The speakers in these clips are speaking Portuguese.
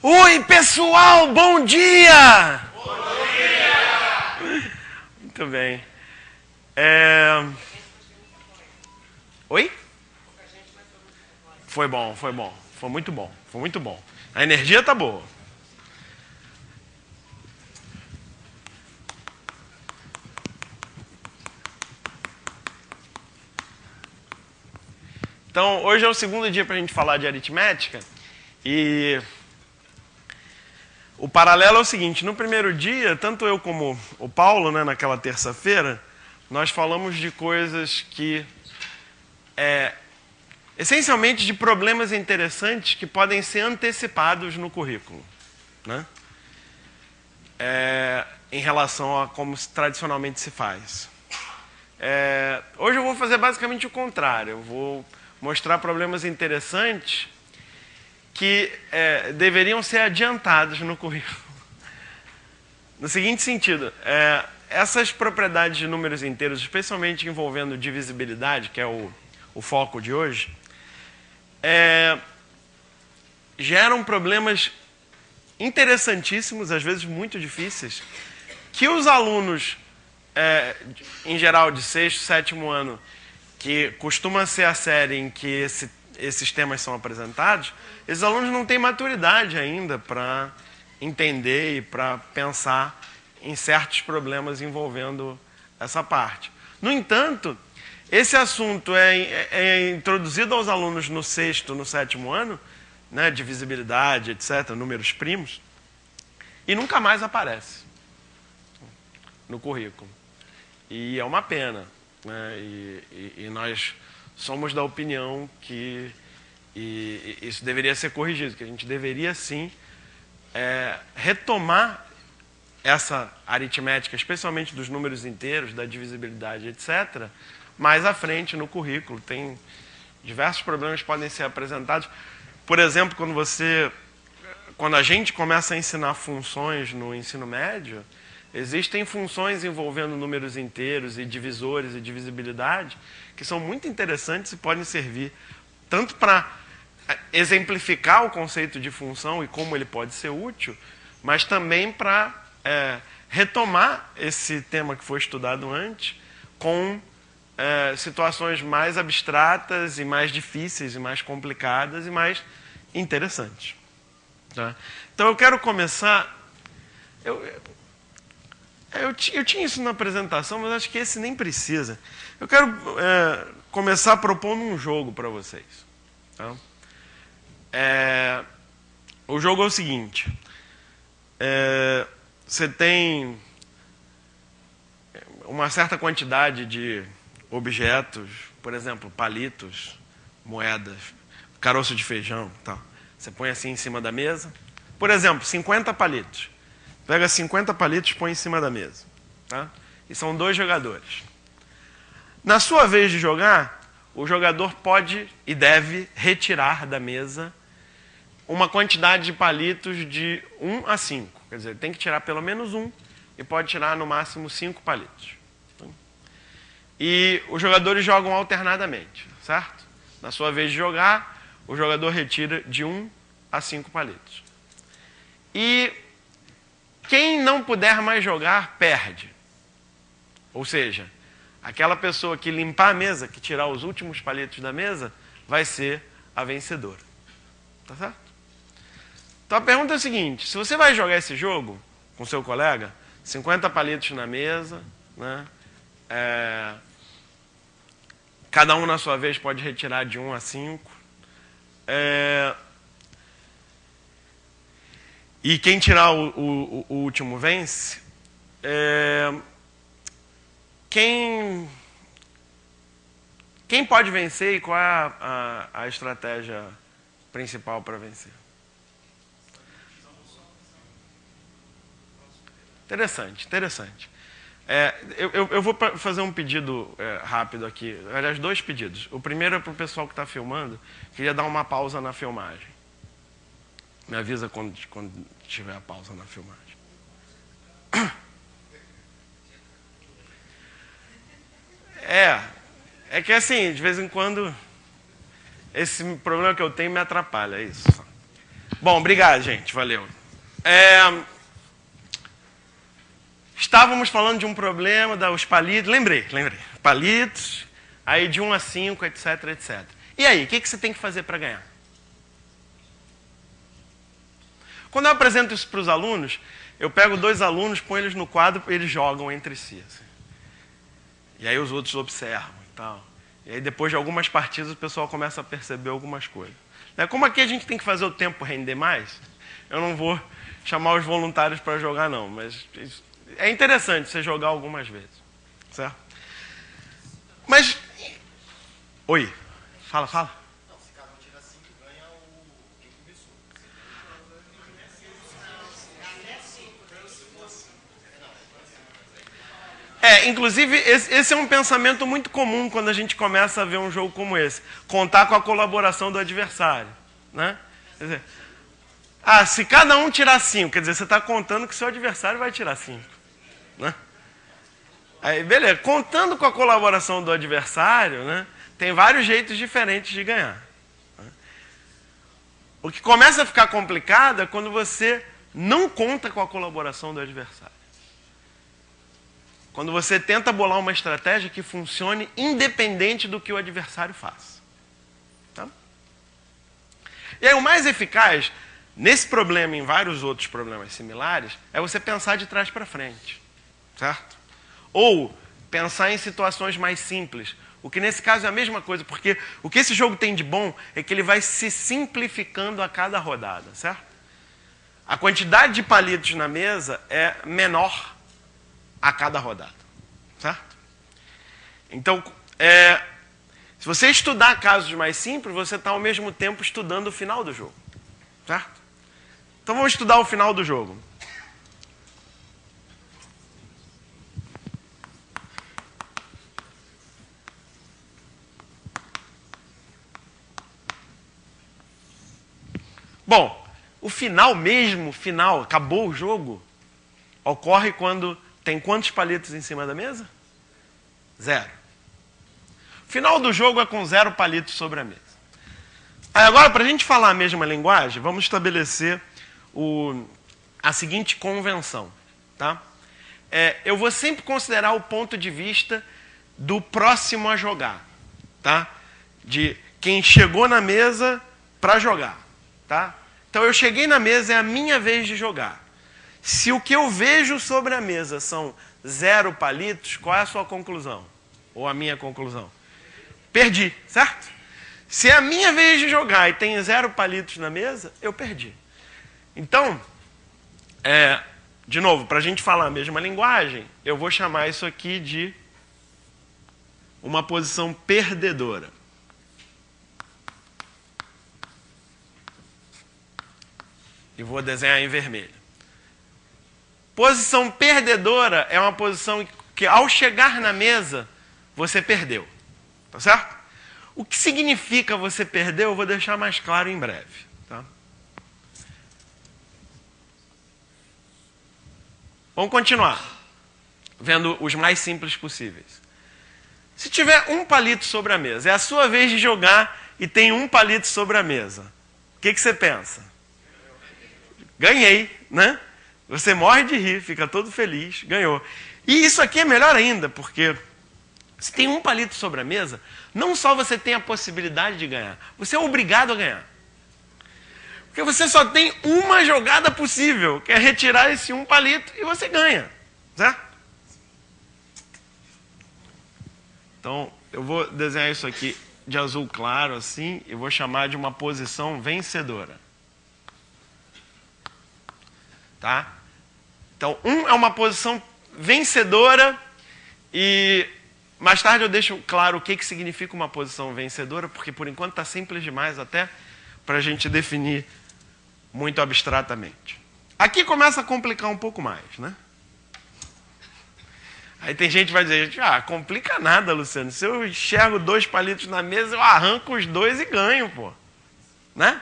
Oi, pessoal, bom dia! Bom dia! Muito bem. Oi? Foi bom. Foi muito bom. A energia tá boa. Então, hoje é o segundo dia para a gente falar de aritmética e o paralelo é o seguinte: no primeiro dia, tanto eu como o Paulo, né, naquela terça-feira, nós falamos de coisas que, essencialmente de problemas interessantes que podem ser antecipados no currículo, né? Em relação a como tradicionalmente se faz. Hoje eu vou fazer basicamente o contrário. Eu vou mostrar problemas interessantes que deveriam ser adiantados no currículo. No seguinte sentido, essas propriedades de números inteiros, especialmente envolvendo divisibilidade, que é o foco de hoje, geram problemas interessantíssimos, às vezes muito difíceis, que os alunos, em geral de sexto, sétimo ano, que costuma ser a série em que esses temas são apresentados, esses alunos não têm maturidade ainda para entender e para pensar em certos problemas envolvendo essa parte. No entanto, esse assunto é introduzido aos alunos no sexto, no sétimo ano, né, divisibilidade, etc., números primos, e nunca mais aparece no currículo. E é uma pena, né? E nós somos da opinião que isso deveria ser corrigido, que a gente deveria sim retomar essa aritmética, especialmente dos números inteiros, da divisibilidade, etc., mais à frente no currículo. Tem diversos problemas que podem ser apresentados. Por exemplo, quando a gente começa a ensinar funções no ensino médio, existem funções envolvendo números inteiros e divisores e divisibilidade que são muito interessantes e podem servir tanto para exemplificar o conceito de função e como ele pode ser útil, mas também para retomar esse tema que foi estudado antes com situações mais abstratas e mais difíceis e mais complicadas e mais interessantes. Tá? Então eu quero começar... Eu tinha isso na apresentação, mas acho que esse nem precisa. Eu quero começar propondo um jogo para vocês. Tá? O jogo é o seguinte. Você tem uma certa quantidade de objetos, por exemplo, palitos, moedas, caroço de feijão, tal. Você põe assim em cima da mesa. Por exemplo, 50 palitos. Pega 50 palitos e põe em cima da mesa. Tá? E são 2 jogadores. Na sua vez de jogar, o jogador pode e deve retirar da mesa uma quantidade de palitos de 1 a 5. Quer dizer, tem que tirar pelo menos 1 e pode tirar no máximo 5 palitos. E os jogadores jogam alternadamente, certo? Na sua vez de jogar, o jogador retira de 1 a 5 palitos. E quem não puder mais jogar, perde. Ou seja, aquela pessoa que limpar a mesa, que tirar os últimos palitos da mesa, vai ser a vencedora. Tá certo? Então a pergunta é a seguinte: se você vai jogar esse jogo com seu colega, 50 palitos na mesa, né? Cada um na sua vez pode retirar de 1 a 5. E quem tirar o último vence. Quem pode vencer e qual é a estratégia principal para vencer? Interessante. Eu vou fazer um pedido rápido aqui. Aliás, 2 pedidos. O primeiro é para o pessoal que está filmando. Queria dar uma pausa na filmagem. Me avisa quando tiver a pausa na filmagem. É que assim, de vez em quando, esse problema que eu tenho me atrapalha, é isso. Bom, obrigado, gente. Valeu. Estávamos falando de um problema dos palitos. Lembrei. Palitos, aí de 1 a 5, etc, etc. E aí, o que você tem que fazer para ganhar? Quando eu apresento isso para os alunos, eu pego 2 alunos, ponho eles no quadro e eles jogam entre si. Assim. E aí os outros observam e tal. E aí depois de algumas partidas o pessoal começa a perceber algumas coisas. Como aqui a gente tem que fazer o tempo render mais, eu não vou chamar os voluntários para jogar não, mas é interessante você jogar algumas vezes. Certo? Mas... Oi. Fala. Não, se cada um tira 5, ganha o que começou. Inclusive, esse é um pensamento muito comum quando a gente começa a ver um jogo como esse. Contar com a colaboração do adversário. Né? Quer dizer, se cada um tirar 5, quer dizer, você está contando que o seu adversário vai tirar 5. Né? Aí, beleza. Contando com a colaboração do adversário, né, tem vários jeitos diferentes de ganhar. Né? O que começa a ficar complicado é quando você não conta com a colaboração do adversário. Quando você tenta bolar uma estratégia que funcione independente do que o adversário faz. Tá? E aí o mais eficaz, nesse problema e em vários outros problemas similares, é você pensar de trás para frente. Certo? Ou pensar em situações mais simples. O que nesse caso é a mesma coisa, porque o que esse jogo tem de bom é que ele vai se simplificando a cada rodada. Certo? A quantidade de palitos na mesa é menor a cada rodada, certo? Então, se você estudar casos mais simples, você está ao mesmo tempo estudando o final do jogo, certo? Então vamos estudar o final do jogo. Bom, o final mesmo, acabou o jogo, ocorre quando tem quantos palitos em cima da mesa? 0. O final do jogo é com 0 palitos sobre a mesa. Aí agora, para a gente falar a mesma linguagem, vamos estabelecer a seguinte convenção. Tá? Eu vou sempre considerar o ponto de vista do próximo a jogar. Tá? De quem chegou na mesa para jogar. Tá? Então eu cheguei na mesa, é a minha vez de jogar. Se o que eu vejo sobre a mesa são 0 palitos, qual é a sua conclusão? Ou a minha conclusão? Perdi, certo? Se é a minha vez de jogar e tem 0 palitos na mesa, eu perdi. Então, de novo, para a gente falar a mesma linguagem, eu vou chamar isso aqui de uma posição perdedora. E vou desenhar em vermelho. Posição perdedora é uma posição que, ao chegar na mesa, você perdeu. Tá certo? O que significa você perdeu, eu vou deixar mais claro em breve. Tá? Vamos continuar. Vendo os mais simples possíveis. Se tiver um palito sobre a mesa, é a sua vez de jogar e tem um palito sobre a mesa. O que você pensa? Ganhei, né? Você morre de rir, fica todo feliz, ganhou. E isso aqui é melhor ainda, porque se tem um palito sobre a mesa, não só você tem a possibilidade de ganhar, você é obrigado a ganhar. Porque você só tem uma jogada possível, que é retirar esse um palito e você ganha. Certo? Então, eu vou desenhar isso aqui de azul claro, assim, e vou chamar de uma posição vencedora. Tá? Então, é uma posição vencedora e mais tarde eu deixo claro o que significa uma posição vencedora, porque por enquanto está simples demais até para a gente definir muito abstratamente. Aqui começa a complicar um pouco mais, né? Aí tem gente que vai dizer, complica nada, Luciano. Se eu enxergo 2 palitos na mesa, eu arranco os 2 e ganho, pô. Né?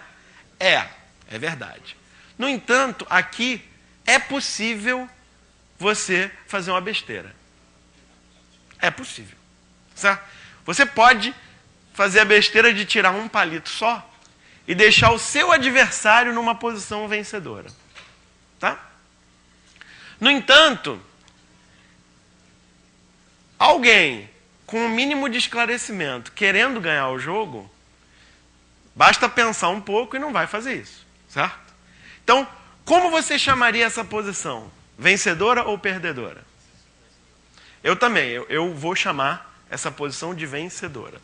É verdade. No entanto, aqui é possível você fazer uma besteira. É possível. Certo? Você pode fazer a besteira de tirar um palito só e deixar o seu adversário numa posição vencedora. Tá? No entanto, alguém com o mínimo de esclarecimento, querendo ganhar o jogo, basta pensar um pouco e não vai fazer isso, certo? Então, como você chamaria essa posição? Vencedora ou perdedora? Eu também, eu vou chamar essa posição de vencedora.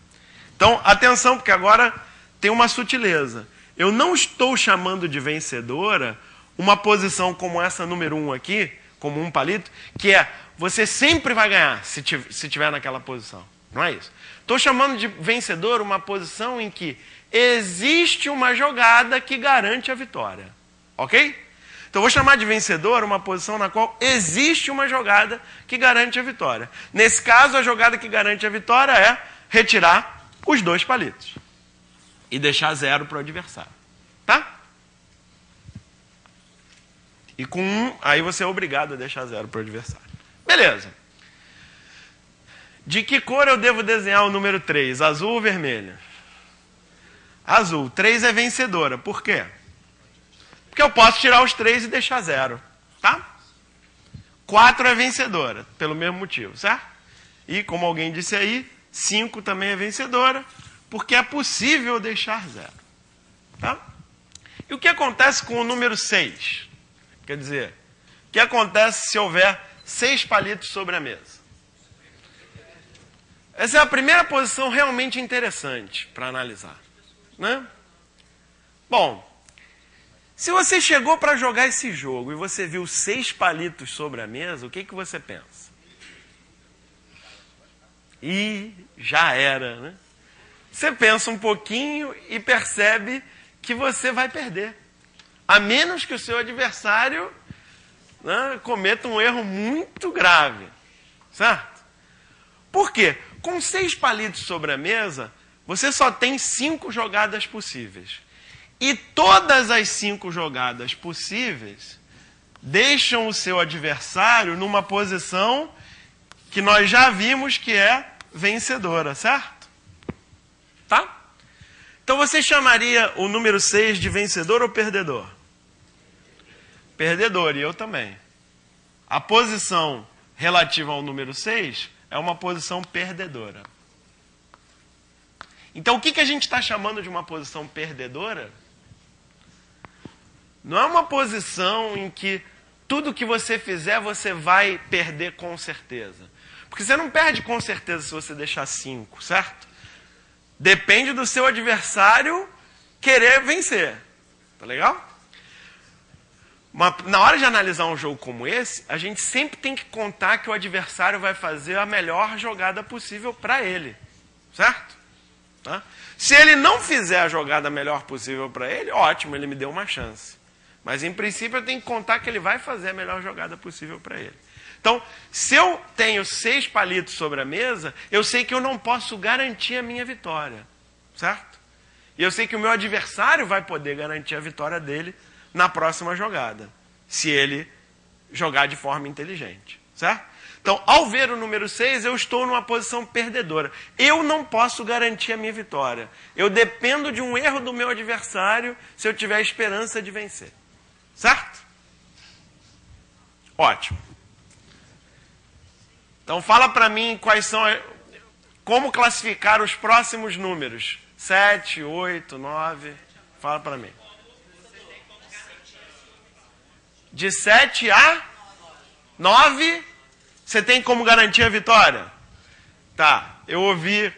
Então, atenção, porque agora tem uma sutileza. Eu não estou chamando de vencedora uma posição como essa número 1 aqui, como um palito, que é você sempre vai ganhar se tiver naquela posição. Não é isso. Estou chamando de vencedor uma posição em que existe uma jogada que garante a vitória. Ok? Então, vou chamar de vencedor uma posição na qual existe uma jogada que garante a vitória. Nesse caso, a jogada que garante a vitória é retirar os 2 palitos e deixar 0 para o adversário. Tá? E com 1, aí você é obrigado a deixar 0 para o adversário. Beleza. De que cor eu devo desenhar o número 3? Azul ou vermelho? Azul. 3 é vencedora. Por quê? Porque eu posso tirar os 3 e deixar 0. Tá? 4 é vencedora, pelo mesmo motivo, certo? E, como alguém disse aí, 5 também é vencedora, porque é possível deixar 0. Tá? E o que acontece com o número 6? Quer dizer, o que acontece se houver 6 palitos sobre a mesa? Essa é a primeira posição realmente interessante para analisar. Né? Bom, se você chegou para jogar esse jogo e você viu 6 palitos sobre a mesa, o que você pensa? E já era, né? Você pensa um pouquinho e percebe que você vai perder. A menos que o seu adversário, né, cometa um erro muito grave. Certo? Por quê? Com 6 palitos sobre a mesa, você só tem 5 jogadas possíveis. E todas as 5 jogadas possíveis deixam o seu adversário numa posição que nós já vimos que é vencedora, certo? Tá? Então você chamaria o número 6 de vencedor ou perdedor? Perdedor, e eu também. A posição relativa ao número 6 é uma posição perdedora. Então o que a gente está chamando de uma posição perdedora? Não é uma posição em que tudo que você fizer você vai perder com certeza. Porque você não perde com certeza se você deixar 5, certo? Depende do seu adversário querer vencer. Tá legal? Mas na hora de analisar um jogo como esse, a gente sempre tem que contar que o adversário vai fazer a melhor jogada possível para ele. Certo? Tá? Se ele não fizer a jogada melhor possível para ele, ótimo, ele me deu uma chance. Mas, em princípio, eu tenho que contar que ele vai fazer a melhor jogada possível para ele. Então, se eu tenho 6 palitos sobre a mesa, eu sei que eu não posso garantir a minha vitória. Certo? E eu sei que o meu adversário vai poder garantir a vitória dele na próxima jogada, se ele jogar de forma inteligente. Certo? Então, ao ver o número 6, eu estou numa posição perdedora. Eu não posso garantir a minha vitória. Eu dependo de um erro do meu adversário se eu tiver esperança de vencer. Certo? Ótimo. Então fala para mim quais são, como classificar os próximos números. 7, 8, 9. Fala para mim. De 7 a 9, você tem como garantir a vitória? Tá, eu ouvi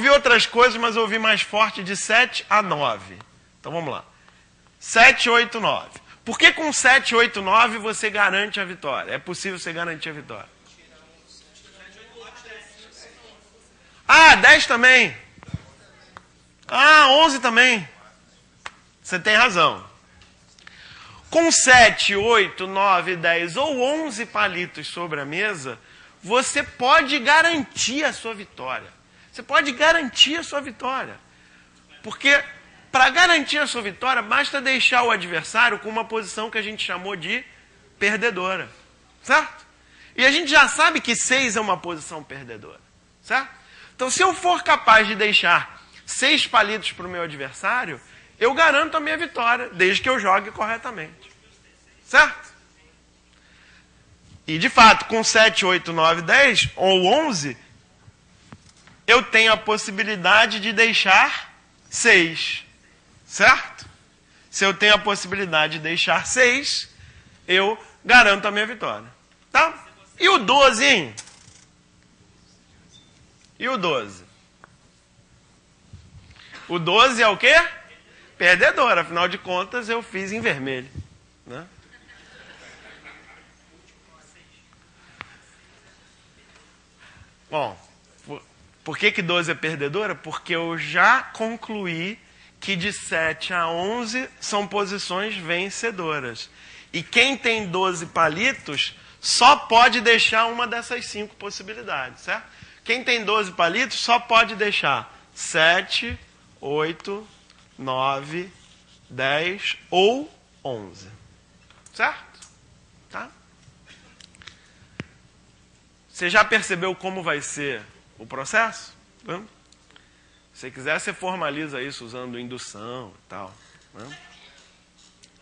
outras coisas, mas eu ouvi mais forte de 7 a 9. Então vamos lá. 7, 8, 9. Por que com 7, 8, 9 você garante a vitória? É possível você garantir a vitória? Ah, 10 também. Ah, 11 também. Você tem razão. Com 7, 8, 9, 10 ou 11 palitos sobre a mesa, você pode garantir a sua vitória. Você pode garantir a sua vitória. Porque para garantir a sua vitória, basta deixar o adversário com uma posição que a gente chamou de perdedora. Certo? E a gente já sabe que 6 é uma posição perdedora. Certo? Então, se eu for capaz de deixar 6 palitos para o meu adversário, eu garanto a minha vitória, desde que eu jogue corretamente. Certo? E, de fato, com 7, 8, 9, 10 ou 11, eu tenho a possibilidade de deixar 6. Certo? Se eu tenho a possibilidade de deixar 6, eu garanto a minha vitória. Tá? E o 12, hein? E o 12? O 12 é o quê? Perdedor. Afinal de contas, eu fiz em vermelho. Né? Bom, por que 12 é perdedora? Porque eu já concluí que de 7 a 11 são posições vencedoras. E quem tem 12 palitos só pode deixar uma dessas 5 possibilidades, certo? Quem tem 12 palitos só pode deixar 7, 8, 9, 10 ou 11. Certo? Tá? Você já percebeu como vai ser o processo? Né? Se você quiser, você formaliza isso usando indução e tal. Né?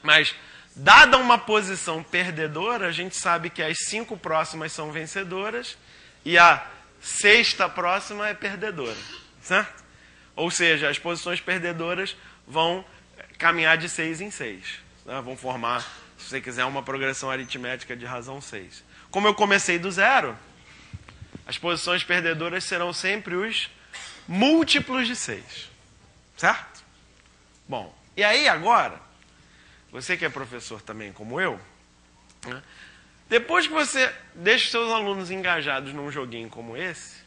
Mas, dada uma posição perdedora, a gente sabe que as 5 próximas são vencedoras e a 6ª próxima é perdedora. Certo? Ou seja, as posições perdedoras vão caminhar de 6 em 6. Né? Vão formar, se você quiser, uma progressão aritmética de razão 6. Como eu comecei do zero, as posições perdedoras serão sempre os múltiplos de 6. Certo? Bom, e aí agora, você que é professor também como eu, né? Depois que você deixa os seus alunos engajados num joguinho como esse,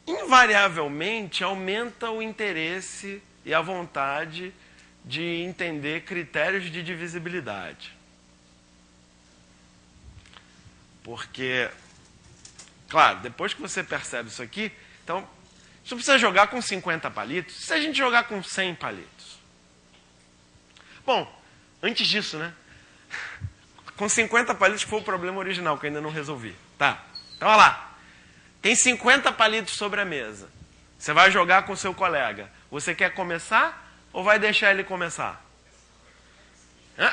invariavelmente aumenta o interesse e a vontade de entender critérios de divisibilidade. Porque, claro, depois que você percebe isso aqui, então, você precisa jogar com 50 palitos. Se a gente jogar com 100 palitos? Bom, antes disso, né? Com 50 palitos foi o problema original, que eu ainda não resolvi. Tá, então olha lá. Tem 50 palitos sobre a mesa. Você vai jogar com o seu colega. Você quer começar ou vai deixar ele começar?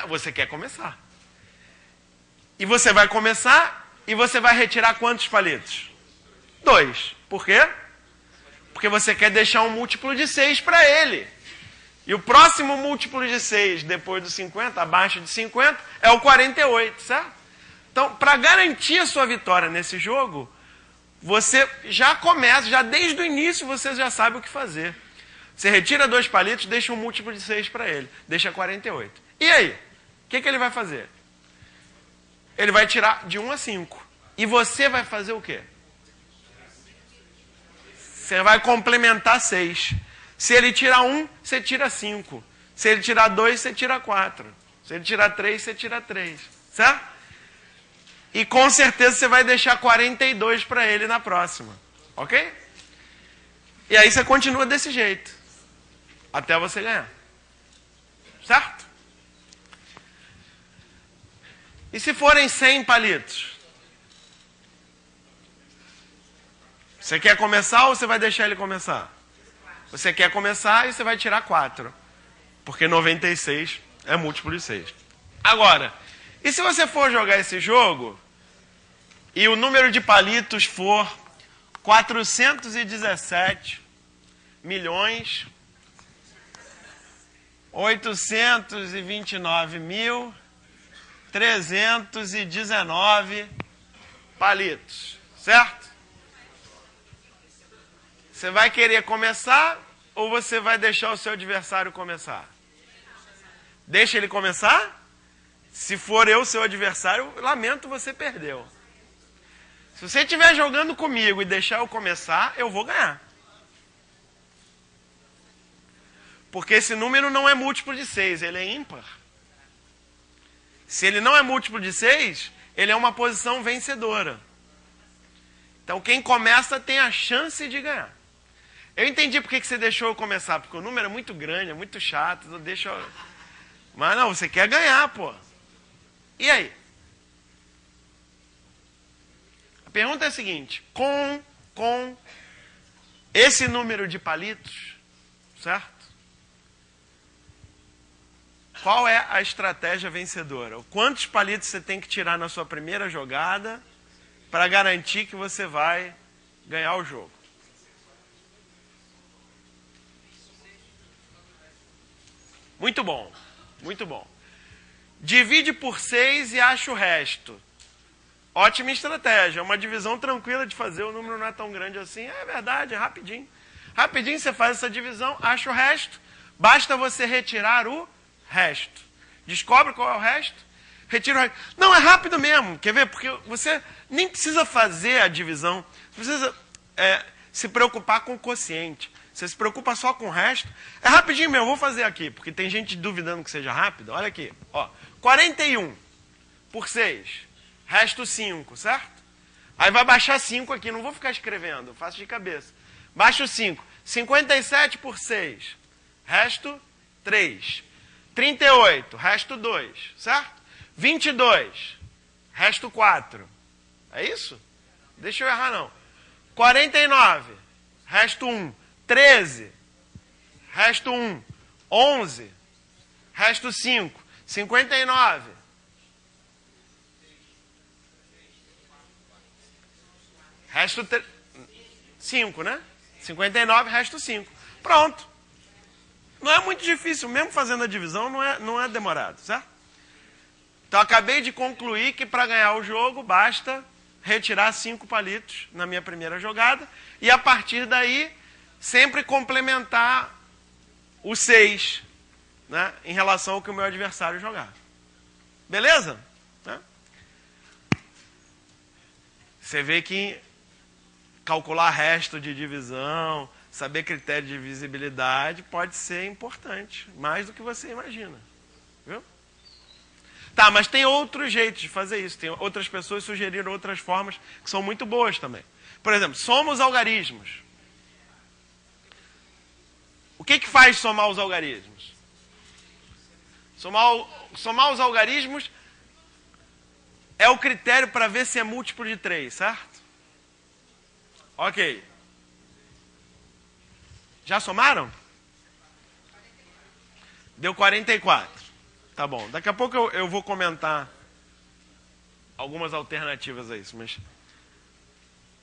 Você quer começar. E você vai começar e você vai retirar quantos palitos? 2. Por quê? Porque você quer deixar um múltiplo de 6 para ele. E o próximo múltiplo de 6, depois do 50, abaixo de 50, é o 48, certo? Então, para garantir a sua vitória nesse jogo, você já começa, já desde o início você já sabe o que fazer. Você retira 2 palitos, deixa um múltiplo de 6 para ele, deixa 48. E aí? O que ele vai fazer? Ele vai tirar de 1 a 5. E você vai fazer o quê? Você vai complementar 6. Se ele tirar 1, você tira 5. Se ele tirar 2, você tira 4. Se ele tirar 3, você tira 3. Certo? E com certeza você vai deixar 42 para ele na próxima. Ok? E aí você continua desse jeito. Até você ganhar. Certo? E se forem 100 palitos? Você quer começar ou você vai deixar ele começar? Você quer começar e você vai tirar 4. Porque 96 é múltiplo de 6. Agora, e se você for jogar esse jogo e o número de palitos for 417 milhões 829.319 palitos, certo? Você vai querer começar ou você vai deixar o seu adversário começar? Deixa ele começar? Se for eu seu adversário, lamento, você perdeu. Se você estiver jogando comigo e deixar eu começar, eu vou ganhar. Porque esse número não é múltiplo de 6, ele é ímpar. Se ele não é múltiplo de 6, ele é uma posição vencedora. Então quem começa tem a chance de ganhar. Eu entendi por que você deixou eu começar, porque o número é muito grande, é muito chato, então deixa eu... Mas não, você quer ganhar, pô. E aí? A pergunta é a seguinte, com esse número de palitos, certo? Qual é a estratégia vencedora? Quantos palitos você tem que tirar na sua primeira jogada para garantir que você vai ganhar o jogo? Muito bom, muito bom. Divide por 6 e acha o resto. Ótima estratégia, é uma divisão tranquila de fazer, o número não é tão grande assim. É verdade, é rapidinho. Rapidinho você faz essa divisão, acha o resto, basta você retirar o resto. Descobre qual é o resto, retira o resto. Não, é rápido mesmo, quer ver? Porque você nem precisa fazer a divisão, você precisa se preocupar com o quociente. Você se preocupa só com o resto. É rapidinho mesmo, vou fazer aqui, porque tem gente duvidando que seja rápido. Olha aqui, ó, 41 por 6, resto 5, certo? Aí vai baixar 5 aqui, não vou ficar escrevendo, eu faço de cabeça. Baixa o 5, 57 por 6, resto 3. 38, resto 2, certo? 22, resto 4. É isso? Deixa eu errar não. 49, resto 1. 13, resto 1. 11, resto 5. 59. Resto 5, né? 59, resto 5. Pronto. Não é muito difícil, mesmo fazendo a divisão, não é demorado, certo? Então, acabei de concluir que para ganhar o jogo, basta retirar 5 palitos na minha primeira jogada e, a partir daí, sempre complementar o 6, né, em relação ao que o meu adversário jogar. Beleza? Né? Você vê que calcular resto de divisão, saber critério de divisibilidade pode ser importante, mais do que você imagina. Viu? Tá, mas tem outros jeitos de fazer isso. Tem outras pessoas sugeriram outras formas que são muito boas também. Por exemplo, soma os algarismos. O que faz somar os algarismos? Somar os algarismos é o critério para ver se é múltiplo de 3, certo? Ok. Já somaram? Deu 44. Tá bom. Daqui a pouco eu vou comentar algumas alternativas a isso. Mas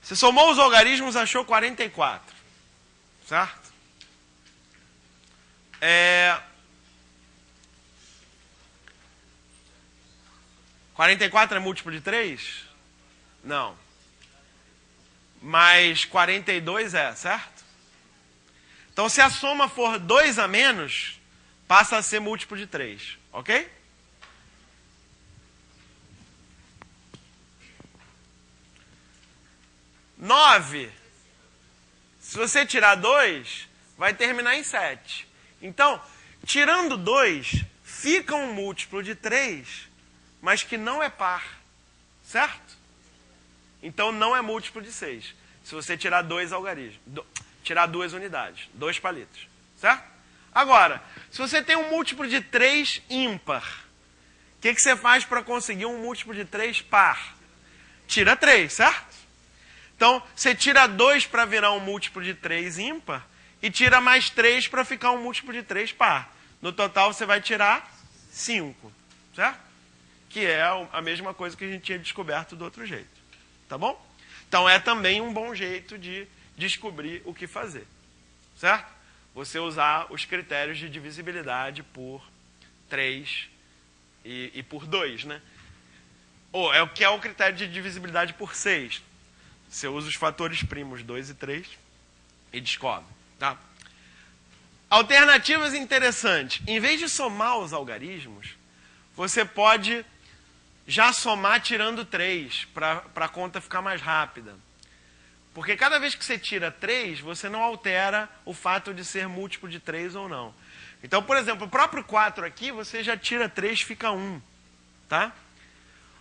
você somou os algarismos, achou 44. Certo? 44 é múltiplo de 3? Não. Mas 42 é, certo? Então, se a soma for 2 a menos, passa a ser múltiplo de 3, ok? Nove. Se você tirar 2, vai terminar em 7. Então, tirando 2, fica um múltiplo de 3, mas que não é par, certo? Então, não é múltiplo de 6. Se você tirar 2 algarismos, tirar 2 unidades, 2 palitos, certo? Agora, se você tem um múltiplo de 3 ímpar, o que você faz para conseguir um múltiplo de 3 par? Tira 3, certo? Então, você tira 2 para virar um múltiplo de 3 ímpar e tira mais 3 para ficar um múltiplo de 3 par. No total, você vai tirar 5, certo? Que é a mesma coisa que a gente tinha descoberto do outro jeito. Tá bom? Então, é também um bom jeito de descobrir o que fazer. Certo? Você usar os critérios de divisibilidade por 3 e por 2, né? Ou é o que é o critério de divisibilidade por 6. Você usa os fatores primos 2 e 3 e descobre. Tá? Alternativas interessantes. Em vez de somar os algarismos, você pode já somar tirando 3, para a conta ficar mais rápida. Porque cada vez que você tira 3, você não altera o fato de ser múltiplo de 3 ou não. Então, por exemplo, o próprio 4 aqui, você já tira 3, fica 1. Tá?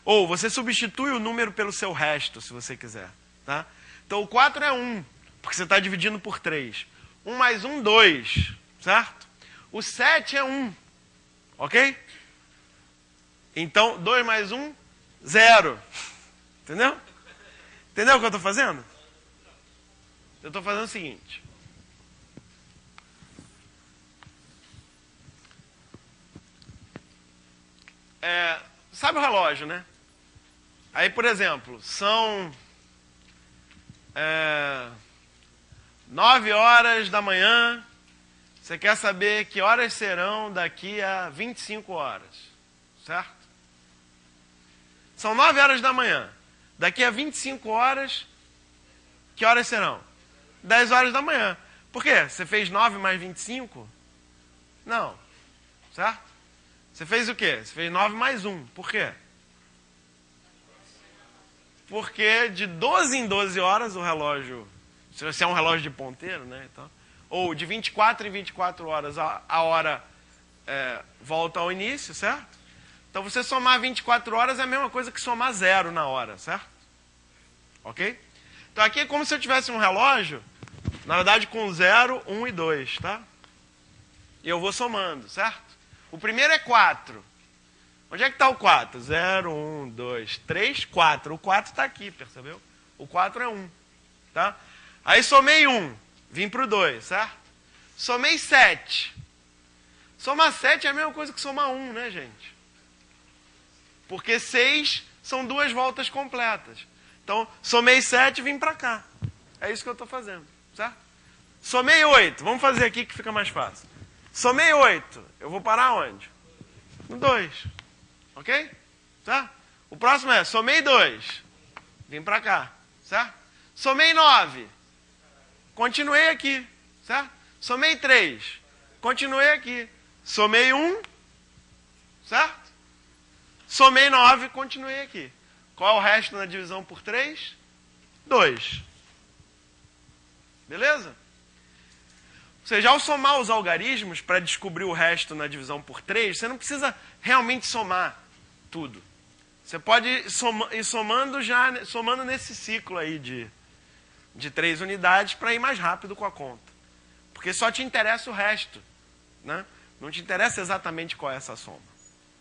Ou você substitui o número pelo seu resto, se você quiser. Tá? Então, o 4 é 1, porque você está dividindo por 3. 1 mais 1, 2. Certo? O 7 é 1. Ok? Então, 2 mais 1, 0. Entendeu? Entendeu o que eu estou fazendo? Eu estou fazendo o seguinte. sabe o relógio, né? Aí, por exemplo, são 9 horas da manhã. Você quer saber que horas serão daqui a 25 horas, certo? São 9 horas da manhã. Daqui a 25 horas, que horas serão? 10 horas da manhã. Por quê? Você fez 9 mais 25? Não. Certo? Você fez o quê? Você fez 9 mais 1. Por quê? Porque de 12 em 12 horas o relógio, se você é um relógio de ponteiro, né? Então, ou de 24 em 24 horas a hora volta ao início, certo? Então você somar 24 horas é a mesma coisa que somar 0 na hora, certo? Ok? Então aqui é como se eu tivesse um relógio, na verdade com 0, 1 e 2, tá? E eu vou somando, certo? O primeiro é 4. Onde é que está o 4? 0, 1, 2, 3, 4. O 4 está aqui, percebeu? O 4 é 1, tá? Aí somei 1, vim para o 2, certo? Somei 7. Somar 7 é a mesma coisa que somar 1, né, gente? Porque 6 são 2 voltas completas. Então, somei 7 e vim para cá. É isso que eu estou fazendo, certo? Somei 8. Vamos fazer aqui que fica mais fácil. Somei 8. Eu vou parar onde? No 2. Ok? Tá? O próximo é, somei 2. Vim para cá. Certo? Somei 9. Continuei aqui. Certo? Somei 3. Continuei aqui. Somei 1. Certo? Somei 9. Continuei aqui. Qual é o resto na divisão por 3? 2. Beleza? Ou seja, ao somar os algarismos para descobrir o resto na divisão por 3, você não precisa realmente somar tudo. Você pode ir somando nesse ciclo aí de 3 unidades para ir mais rápido com a conta. Porque só te interessa o resto, né? Não te interessa exatamente qual é essa soma.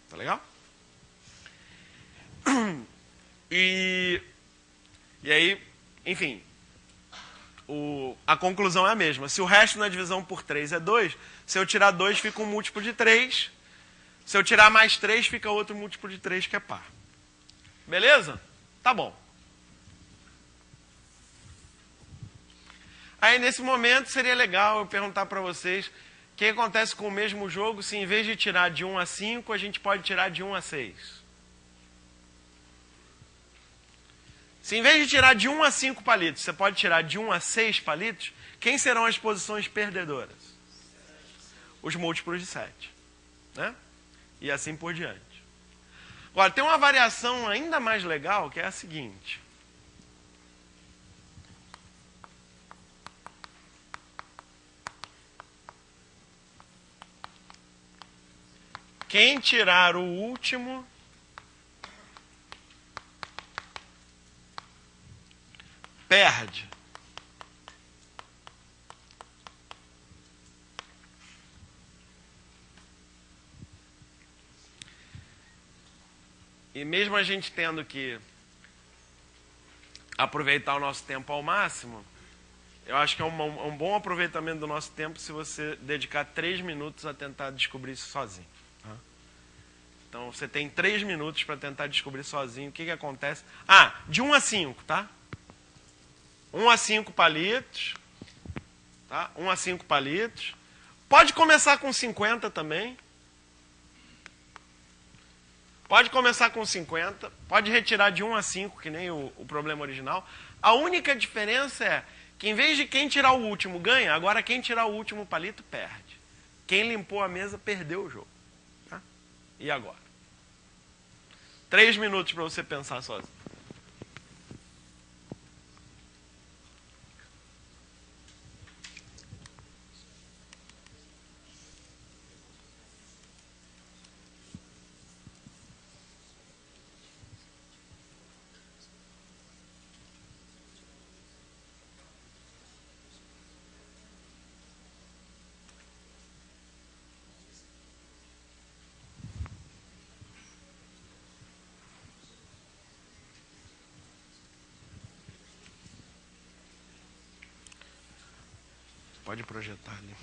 Tá legal? E aí, enfim, a conclusão é a mesma. Se o resto na divisão por 3 é 2, se eu tirar 2 fica um múltiplo de 3. Se eu tirar mais 3, fica outro múltiplo de 3 que é par. Beleza? Tá bom. Aí nesse momento seria legal eu perguntar para vocês o que acontece com o mesmo jogo se em vez de tirar de 1 a 5, a gente pode tirar de 1 a 6. Se em vez de tirar de 1 a 5 palitos, você pode tirar de 1 a 6 palitos, quem serão as posições perdedoras? Os múltiplos de 7. Né? E assim por diante. Agora, tem uma variação ainda mais legal, que é a seguinte. Quem tirar o último perde. E mesmo a gente tendo que aproveitar o nosso tempo ao máximo, eu acho que é um bom aproveitamento do nosso tempo se você dedicar 3 minutos a tentar descobrir isso sozinho. Tá? Então você tem 3 minutos para tentar descobrir sozinho o que acontece. De 1 a 5, tá? 1 a 5 palitos. Tá? 1 a 5 palitos. Pode começar com 50 também. Pode começar com 50. Pode retirar de 1 a 5, que nem o problema original. A única diferença é que em vez de quem tirar o último ganha, agora quem tirar o último palito perde. Quem limpou a mesa perdeu o jogo. Tá? E agora? 3 minutos para você pensar sozinho. Pode projetar ali.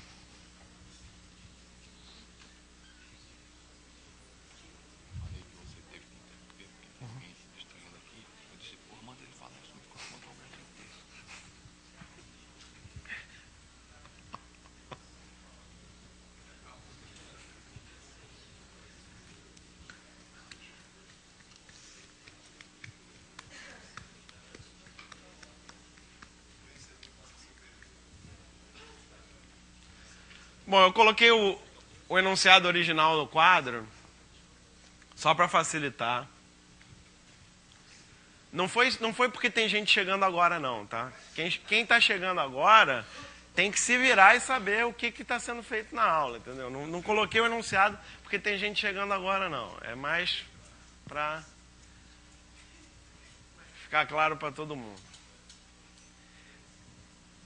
Bom, eu coloquei o enunciado original no quadro, só para facilitar. Não foi porque tem gente chegando agora, não, tá? Quem está chegando agora tem que se virar e saber o que está sendo feito na aula, entendeu? Não coloquei o enunciado porque tem gente chegando agora, não. É mais para ficar claro para todo mundo.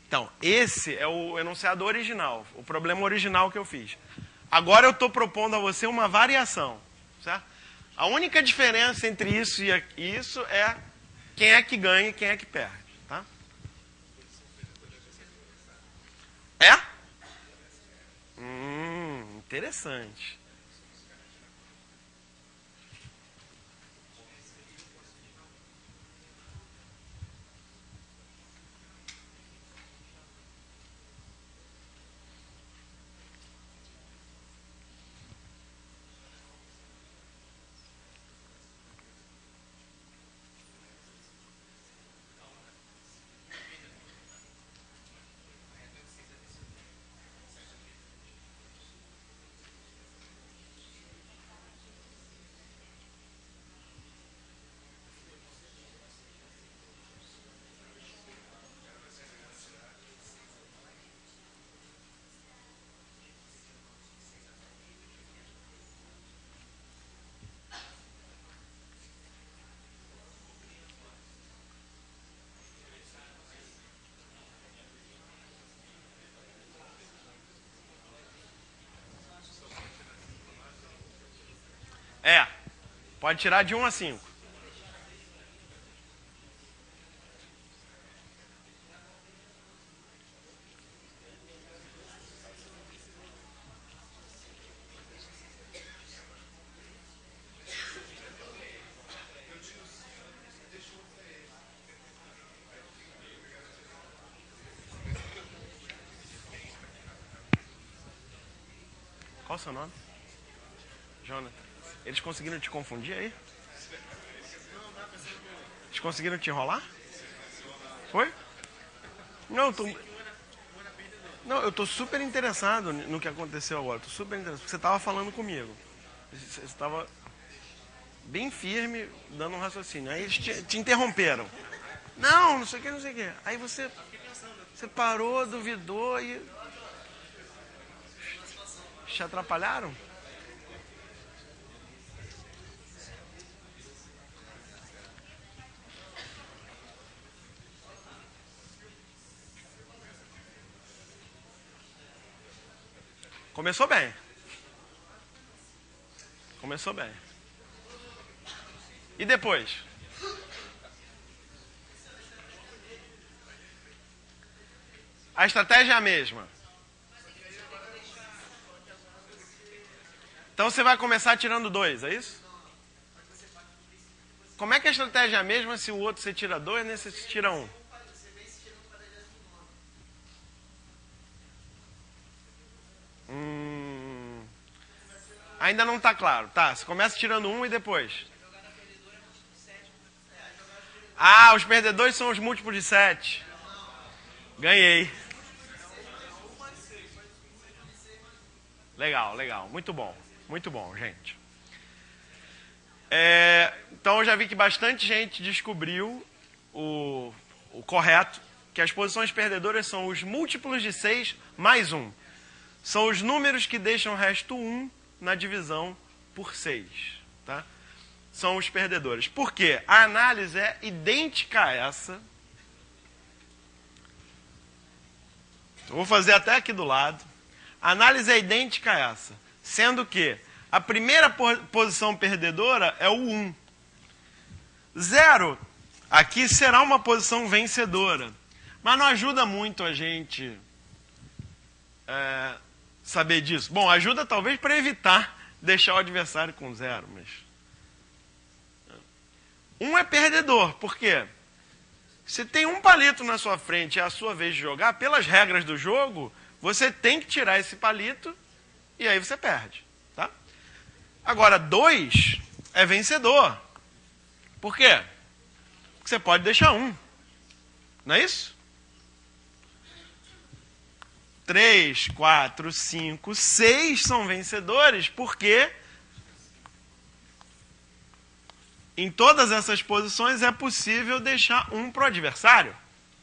Então, esse é o enunciado original, o problema original que eu fiz. Agora eu estou propondo a você uma variação, certo? A única diferença entre isso e isso é quem é que ganha e quem é que perde, tá? É? Interessante. É, pode tirar de 1 a 5. Qual o seu nome? Jonathan. Eles conseguiram te confundir aí? Eles conseguiram te enrolar? Foi? Não, eu tô super interessado no que aconteceu agora. Tô super interessado. Porque você estava falando comigo. Você estava bem firme, dando um raciocínio. Aí eles te interromperam. Não sei o que, não sei o que. Aí você parou, duvidou e... Te atrapalharam? Começou bem. Começou bem. E depois? A estratégia é a mesma. Então você vai começar tirando 2, é isso? Como é que a estratégia é a mesma se o outro você tira 2 e nesse você tira 1? Ainda não está claro. Tá, você começa tirando 1 e depois? Ah, os perdedores são os múltiplos de 7. Ganhei. Legal, legal. Muito bom. Muito bom, gente. Então eu já vi que bastante gente descobriu o correto, que as posições perdedoras são os múltiplos de 6 mais 1. São os números que deixam o resto 1 na divisão por 6. Tá? São os perdedores. Por quê? A análise é idêntica a essa. Eu vou fazer até aqui do lado. A análise é idêntica a essa. Sendo que a primeira posição perdedora é o 1. 0 aqui será uma posição vencedora. Mas não ajuda muito a gente saber disso. Bom, ajuda talvez para evitar deixar o adversário com 0. Mas 1 é perdedor. Por quê? Se tem um palito na sua frente e é a sua vez de jogar, pelas regras do jogo, você tem que tirar esse palito e aí você perde. Tá? Agora, 2 é vencedor. Por quê? Porque você pode deixar 1. Não é isso? 3, 4, 5, 6 são vencedores, porque em todas essas posições é possível deixar um para o adversário.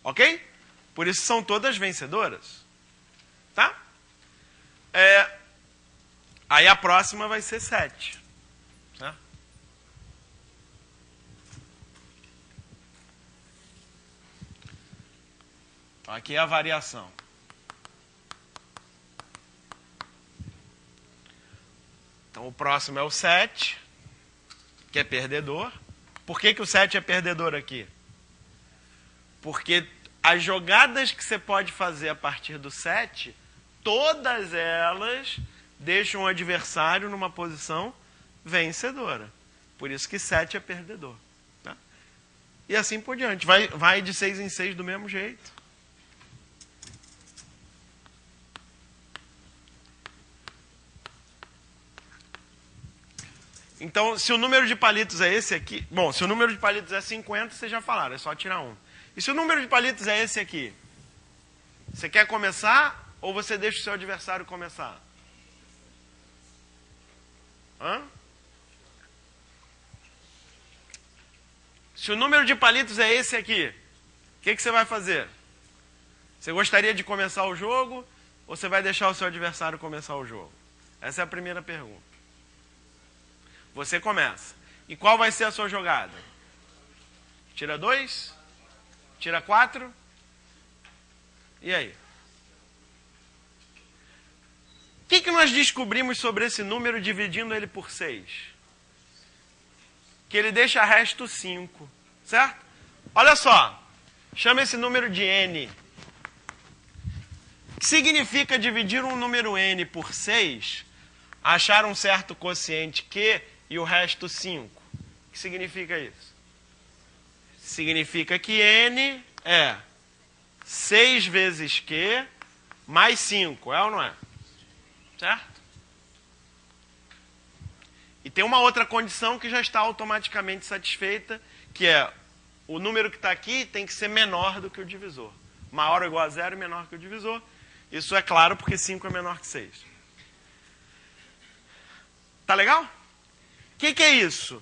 Ok? Por isso são todas vencedoras. Tá? Aí a próxima vai ser 7. Tá? Então aqui é a variação. Então o próximo é o 7, que é perdedor. Por que o 7 é perdedor aqui? Porque as jogadas que você pode fazer a partir do 7, todas elas deixam o adversário numa posição vencedora. Por isso que 7 é perdedor. Tá? E assim por diante. Vai de 6 em 6 do mesmo jeito. Então, se o número de palitos é esse aqui... Bom, se o número de palitos é 50, vocês já falaram, é só tirar um. E se o número de palitos é esse aqui? Você quer começar ou você deixa o seu adversário começar? Hã? Se o número de palitos é esse aqui, o que você vai fazer? Você gostaria de começar o jogo ou você vai deixar o seu adversário começar o jogo? Essa é a primeira pergunta. Você começa. E qual vai ser a sua jogada? Tira 2? Tira 4? E aí? O que nós descobrimos sobre esse número dividindo ele por 6? Que ele deixa resto 5. Certo? Olha só. Chama esse número de n. O que significa dividir um número n por 6, achar um certo quociente q e o resto 5? O que significa isso? Significa que n é 6 vezes q mais 5, é ou não é? Certo? E tem uma outra condição que já está automaticamente satisfeita, que é o número que está aqui tem que ser menor do que o divisor. Maior ou igual a 0 e menor que o divisor. Isso é claro porque 5 é menor que 6. Tá legal? O que é isso?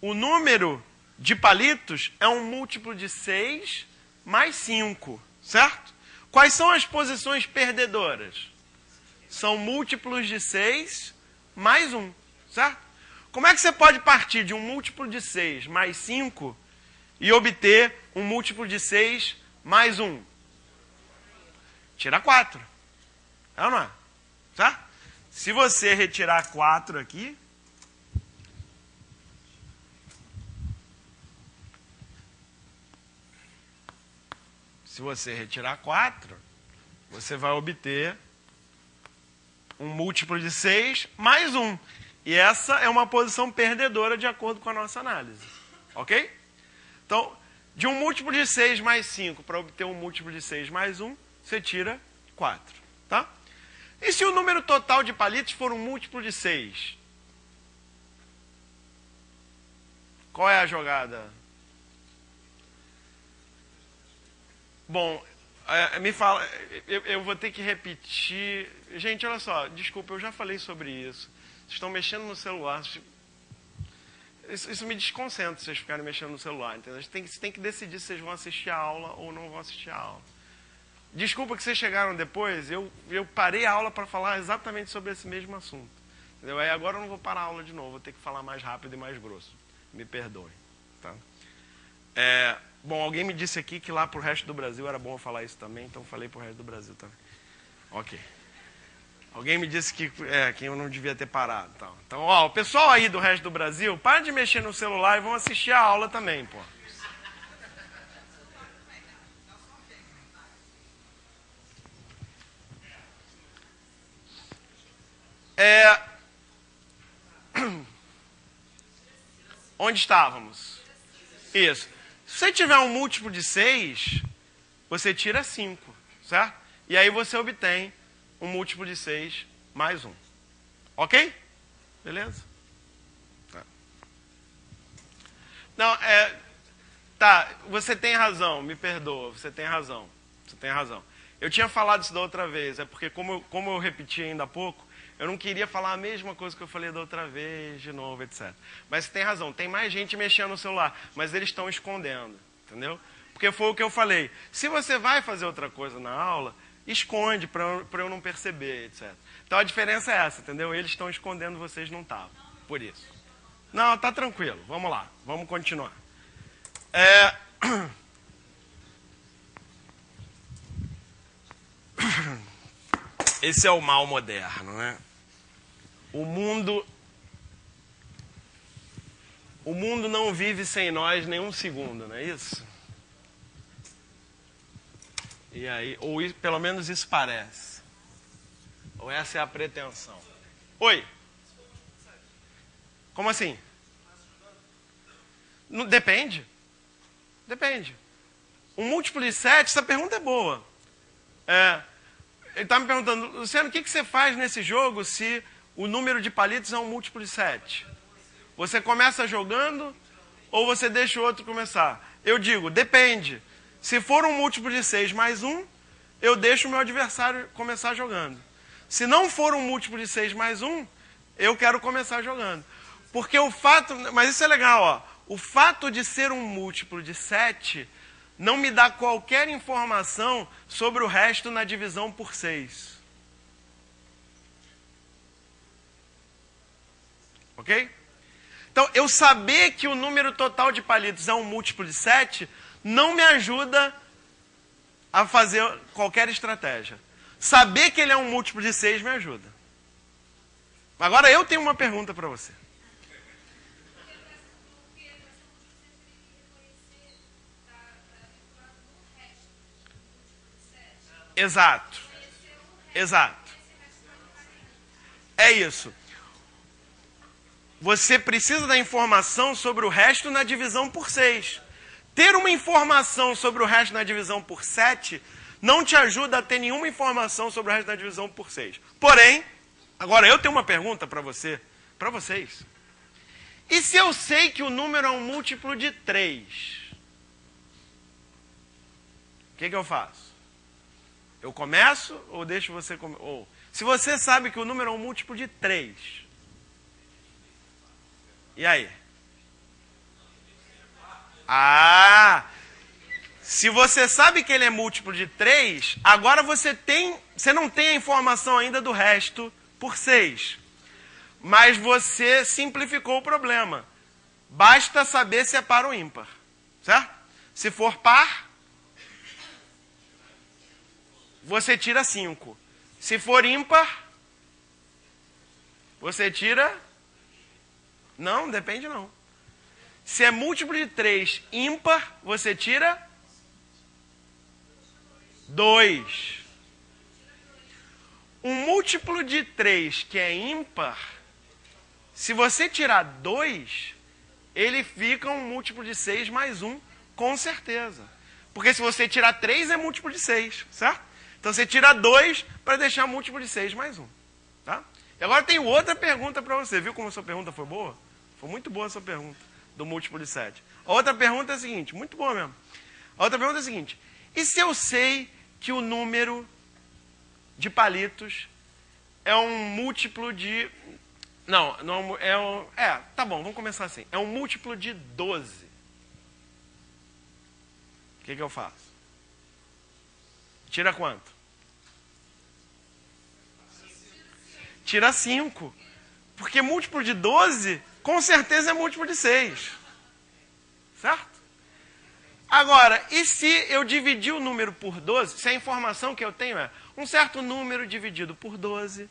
O número de palitos é um múltiplo de 6 mais 5, certo? Quais são as posições perdedoras? São múltiplos de 6 mais 1, certo? Como é que você pode partir de um múltiplo de 6 mais 5 e obter um múltiplo de 6 mais 1? Tira 4. É ou não é? Certo? Se você retirar 4 aqui, você vai obter um múltiplo de 6 mais 1. E essa é uma posição perdedora de acordo com a nossa análise. Ok? Então, de um múltiplo de 6 mais 5 para obter um múltiplo de 6 mais 1, você tira 4. Tá? E se o número total de palitos for um múltiplo de 6? Qual é a jogada? Bom, me fala, eu vou ter que repetir. Gente, olha só, desculpa, eu já falei sobre isso. Vocês estão mexendo no celular. Isso me desconcentra, vocês ficarem mexendo no celular, entendeu? Você tem que decidir se vocês vão assistir a aula ou não vão assistir a aula. Desculpa que vocês chegaram depois, eu parei a aula para falar exatamente sobre esse mesmo assunto. Entendeu? Aí agora eu não vou parar a aula de novo, vou ter que falar mais rápido e mais grosso. Me perdoem. Tá? Bom, alguém me disse aqui que lá pro resto do Brasil era bom eu falar isso também, então falei pro resto do Brasil também. Ok. Alguém me disse que eu não devia ter parado. Então, ó, o pessoal aí do resto do Brasil, para de mexer no celular e vão assistir a aula também, pô. Onde estávamos? Isso. Se você tiver um múltiplo de 6, você tira 5, certo? E aí você obtém um múltiplo de 6 mais 1. Ok? Beleza? Tá. Não, tá, você tem razão, me perdoa, você tem razão. Você tem razão. Eu tinha falado isso da outra vez, é porque como eu repeti ainda há pouco, eu não queria falar a mesma coisa que eu falei da outra vez, de novo, etc. Mas você tem razão, tem mais gente mexendo no celular, mas eles estão escondendo, entendeu? Porque foi o que eu falei. Se você vai fazer outra coisa na aula, esconde para eu não perceber, etc. Então a diferença é essa, entendeu? Eles estão escondendo, vocês não estavam, por isso. Não, tá tranquilo, vamos lá, vamos continuar. Esse é o mal moderno, né? O mundo não vive sem nós nem um segundo, não é isso? E aí, ou pelo menos isso parece. Ou essa é a pretensão. Oi? Como assim? Depende. Depende. Um múltiplo de 7, essa pergunta é boa. Ele está me perguntando, Luciano, o que você faz nesse jogo se o número de palitos é um múltiplo de 7? Você começa jogando ou você deixa o outro começar? Eu digo, depende. Se for um múltiplo de 6 mais 1, eu deixo o meu adversário começar jogando. Se não for um múltiplo de 6 mais 1, eu quero começar jogando. Porque o fato... Mas isso é legal, ó. O fato de ser um múltiplo de 7 não me dá qualquer informação sobre o resto na divisão por 6. Ok? Então, eu saber que o número total de palitos é um múltiplo de 7 não me ajuda a fazer qualquer estratégia. Saber que ele é um múltiplo de 6 me ajuda. Agora eu tenho uma pergunta para você. Exato. Exato. É isso. Você precisa da informação sobre o resto na divisão por 6. Ter uma informação sobre o resto na divisão por 7 não te ajuda a ter nenhuma informação sobre o resto na divisão por 6. Porém, agora eu tenho uma pergunta para você, para vocês. E se eu sei que o número é um múltiplo de 3? O que eu faço? Eu começo ou deixo você começar? Ou, se você sabe que o número é um múltiplo de 3, e aí? Se você sabe que ele é múltiplo de 3, agora você não tem a informação ainda do resto por 6. Mas você simplificou o problema. Basta saber se é par ou ímpar. Certo? Se for par, você tira 5. Se for ímpar, você tira... Não, depende não. Se é múltiplo de 3 ímpar, você tira 2. Um múltiplo de 3 que é ímpar, se você tirar 2, ele fica um múltiplo de 6 mais 1, com certeza. Porque se você tirar 3, é múltiplo de 6, certo? Então você tira 2 para deixar múltiplo de 6 mais 1. Tá? E agora tenho outra pergunta para você. Viu como a sua pergunta foi boa? Foi muito boa a sua pergunta do múltiplo de 7. A outra pergunta é a seguinte, muito boa mesmo. A outra pergunta é a seguinte, e se eu sei que o número de palitos é um múltiplo de... Não é um... tá bom, vamos começar assim. É um múltiplo de 12. O que eu faço? Tira quanto? Tira 5. Porque múltiplo de 12, com certeza é múltiplo de 6. Certo? Agora, e se eu dividir o número por 12, se a informação que eu tenho é um certo número dividido por 12,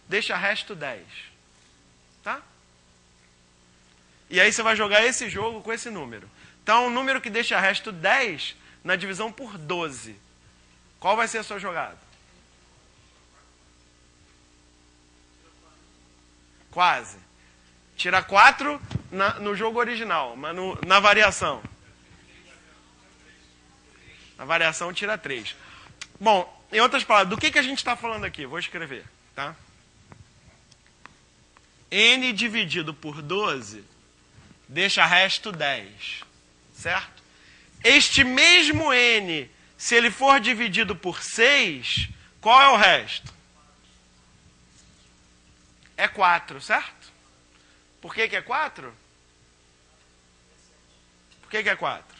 deixa resto 10. Tá? E aí você vai jogar esse jogo com esse número. Então, um número que deixa resto 10 na divisão por 12. Qual vai ser a sua jogada? Quase. Tira 4 no jogo original, mas na variação. Na variação tira 3. Bom, em outras palavras, do que a gente está falando aqui? Vou escrever, tá? N dividido por 12 deixa resto 10, certo? Este mesmo N, Se ele for dividido por 6, qual é o resto? É 4, certo? Por que é 4? Por que é 4?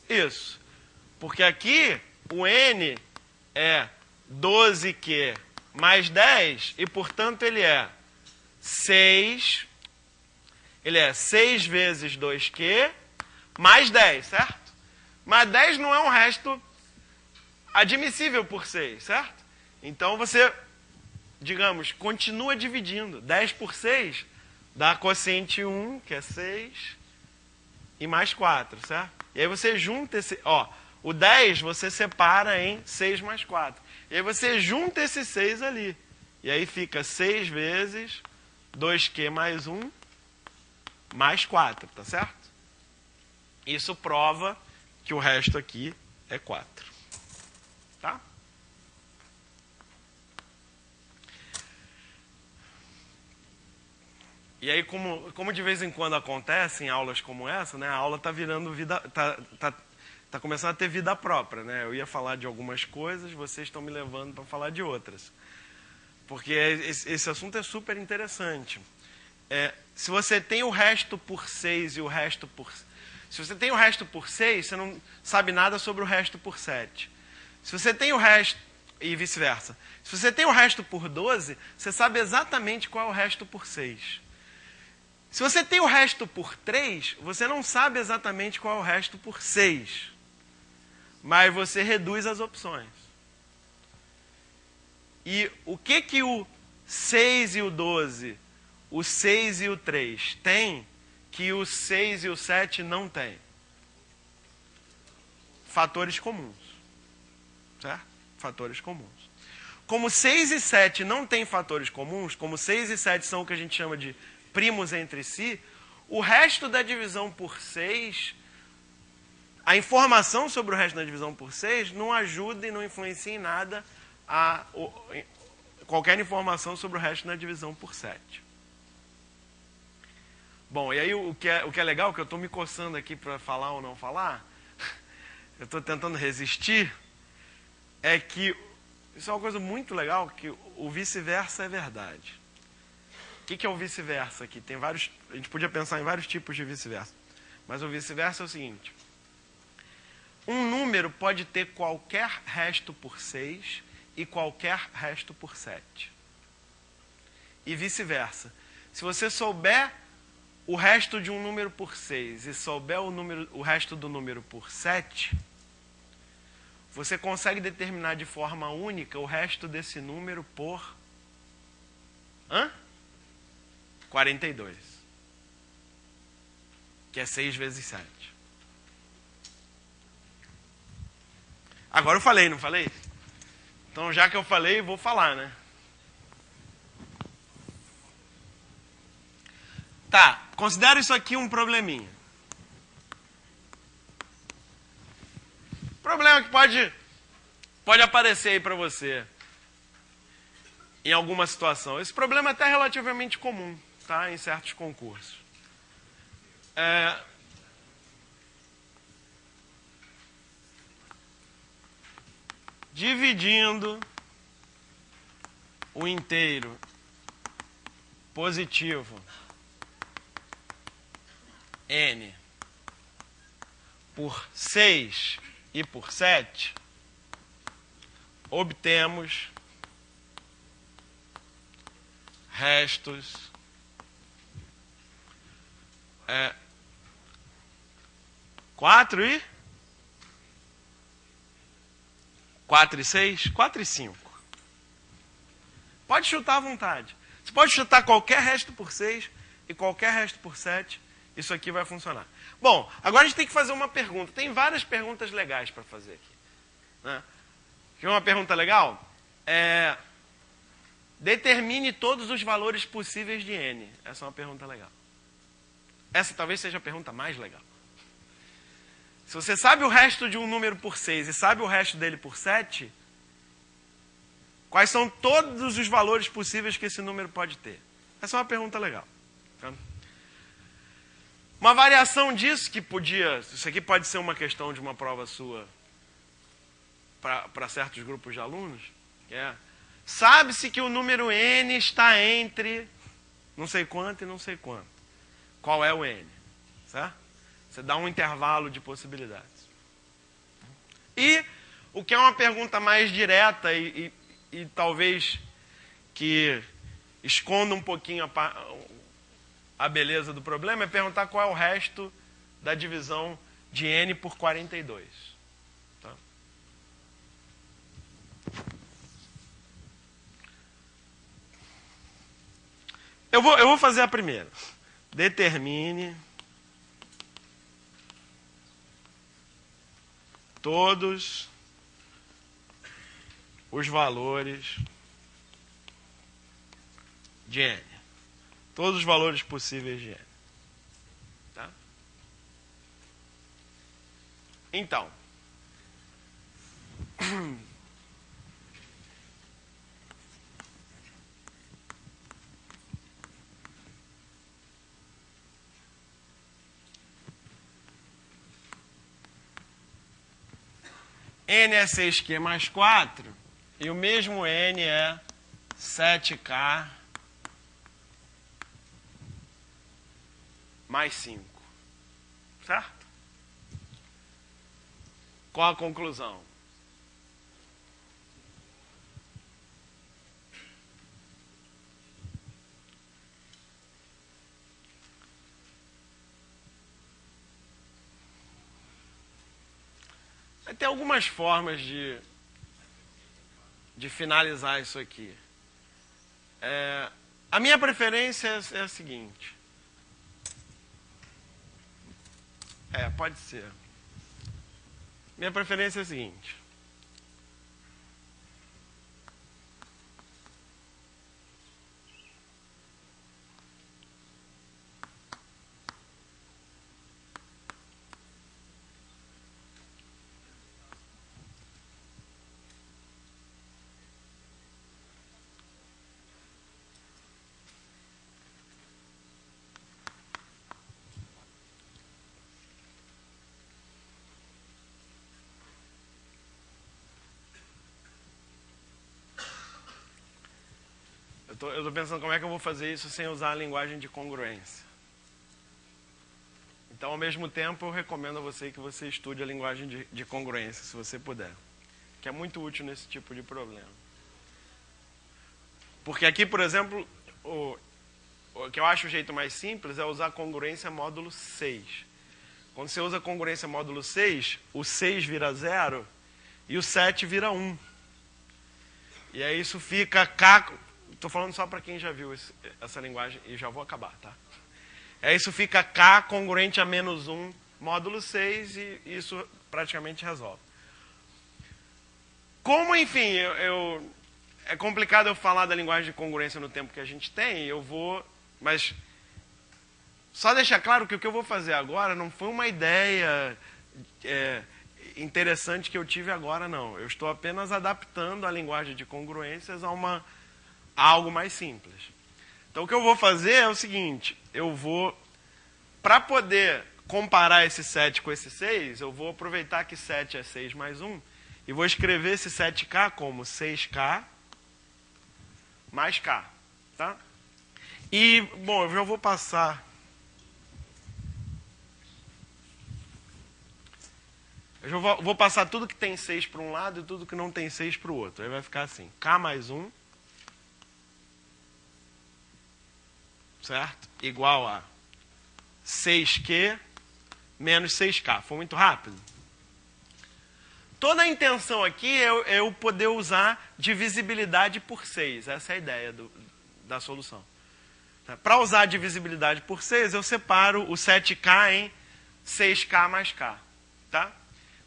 Isso. Porque aqui o n é 12q mais 10 e, portanto, ele é 6. Ele é 6 vezes 2q mais 10, certo? Mas 10 não é um resto admissível por 6, certo? Então você, digamos, continua dividindo. 10 por 6 dá quociente 1, que é 6, e mais 4, certo? E aí você junta esse... o 10 você separa em 6 mais 4. E aí você junta esse 6 ali. E aí fica 6 vezes 2q mais 1 mais 4, tá certo? Isso prova que o resto aqui é 4. Tá? E aí, como de vez em quando acontece em aulas como essa, né, a aula está virando vida... Tá começando a ter vida própria, né? Eu ia falar de algumas coisas, vocês estão me levando para falar de outras. Porque esse assunto é super interessante. Se você tem o resto por 6 e o resto por... Se você tem o resto por 6, você não sabe nada sobre o resto por 7. Se você tem o resto... E vice-versa. Se você tem o resto por 12, você sabe exatamente qual é o resto por 6. Se você tem o resto por 3, você não sabe exatamente qual é o resto por 6. Mas você reduz as opções. E o que o 6 e o 12, o 6 e o 3 têm que o 6 e o 7 não têm? Fatores comuns. Certo? Fatores comuns. Como 6 e 7 não têm fatores comuns, como 6 e 7 são o que a gente chama de primos entre si, o resto da divisão por 6, a informação sobre o resto da divisão por 6 não ajuda e não influencia em nada qualquer informação sobre o resto da divisão por 7. Bom, e aí o que é legal, que eu estou me coçando aqui para falar ou não falar, eu estou tentando resistir, é que isso é uma coisa muito legal, que o vice-versa é verdade. O que é o vice-versa aqui? Tem vários, a gente podia pensar em vários tipos de vice-versa. Mas o vice-versa é o seguinte. Um número pode ter qualquer resto por 6 e qualquer resto por 7. E vice-versa. Se você souber o resto de um número por 6 e souber o resto do número por 7, você consegue determinar de forma única o resto desse número por... 42. Que é 6 vezes 7. Agora eu falei, não falei? Então, já que eu falei, vou falar, né? Tá, considera isso aqui um probleminha. Problema que pode aparecer aí para você em alguma situação. Esse problema é até relativamente comum, tá? Em certos concursos. Dividindo o inteiro positivo n por 6 e por 7, obtemos restos 4 e 6? 4 e 5. Pode chutar à vontade. Você pode chutar qualquer resto por 6 e qualquer resto por 7. Isso aqui vai funcionar. Bom, agora a gente tem que fazer uma pergunta. Tem várias perguntas legais para fazer aqui. Né? Quer uma pergunta legal? Determine todos os valores possíveis de n. Essa é uma pergunta legal. Essa talvez seja a pergunta mais legal. Se você sabe o resto de um número por 6 e sabe o resto dele por 7, quais são todos os valores possíveis que esse número pode ter? Essa é uma pergunta legal. Uma variação disso que podia... Isso aqui pode ser uma questão de uma prova sua para certos grupos de alunos. Sabe-se que o número n está entre não sei quanto e não sei quanto. Qual é o n? Certo? Você dá um intervalo de possibilidades. E o que é uma pergunta mais direta e talvez que esconda um pouquinho a beleza do problema é perguntar qual é o resto da divisão de n por 42. Tá? Eu vou fazer a primeira. Determine todos os valores de n. Todos os valores possíveis de n. Tá? Então, n é 6q mais 4 e o mesmo n é 7k mais 5. Certo? Qual a conclusão? Vai ter algumas formas de finalizar isso aqui. A minha preferência é a seguinte. Pode ser. Minha preferência é a seguinte. Eu estou pensando como é que eu vou fazer isso sem usar a linguagem de congruência. Então, ao mesmo tempo, eu recomendo a você que você estude a linguagem de congruência, se você puder. Que é muito útil nesse tipo de problema. Porque aqui, por exemplo, o que eu acho o jeito mais simples é usar congruência módulo 6. Quando você usa congruência módulo 6, o 6 vira 0 e o 7 vira 1. E aí isso fica k... Estou falando só para quem já viu essa linguagem e já vou acabar, tá? Isso fica k congruente a menos 1 módulo 6 e isso praticamente resolve. Como, enfim, é complicado eu falar da linguagem de congruência no tempo que a gente tem, eu vou... Mas só deixar claro que o que eu vou fazer agora não foi uma ideia interessante que eu tive agora, não. Eu estou apenas adaptando a linguagem de congruências a algo mais simples. Então, o que eu vou fazer é o seguinte, para poder comparar esse 7 com esse 6, eu vou aproveitar que 7 é 6 mais 1, e vou escrever esse 7k como 6k mais k. Tá? E, bom, eu já vou passar... Eu vou passar tudo que tem 6 para um lado e tudo que não tem 6 para o outro. Aí vai ficar assim, k mais 1, certo? Igual a 6q menos 6k. Foi muito rápido? Toda a intenção aqui é eu poder usar divisibilidade por 6. Essa é a ideia da solução. Para usar a divisibilidade por 6, eu separo o 7k em 6k mais k. Tá?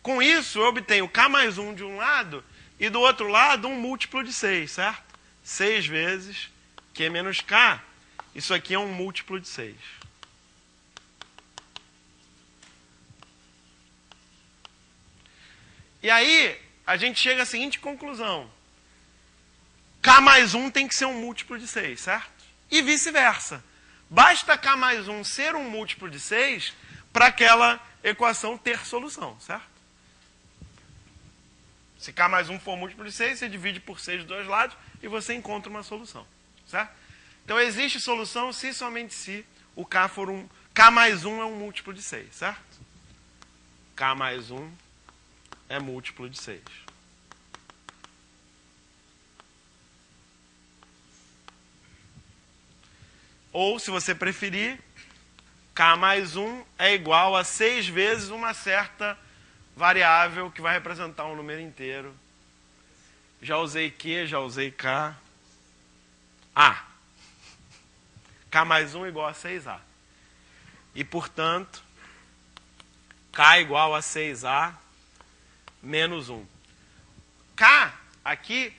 Com isso, eu obtenho k mais 1 de um lado e do outro lado um múltiplo de 6, certo? 6 vezes q menos k. Isso aqui é um múltiplo de 6. E aí, a gente chega à seguinte conclusão. K mais 1 tem que ser um múltiplo de 6, certo? E vice-versa. Basta K mais 1 ser um múltiplo de 6 para aquela equação ter solução, certo? Se K mais 1 for múltiplo de 6, você divide por 6 dos dois lados e você encontra uma solução, certo? Então existe solução se somente se o K for um... K mais 1 é um múltiplo de 6, certo? K mais 1 é múltiplo de 6. Ou, se você preferir, K mais 1 é igual a 6 vezes uma certa variável que vai representar um número inteiro. Já usei Q, já usei K. A. K mais 1 igual a 6A. E, portanto, K igual a 6A menos 1. K, aqui,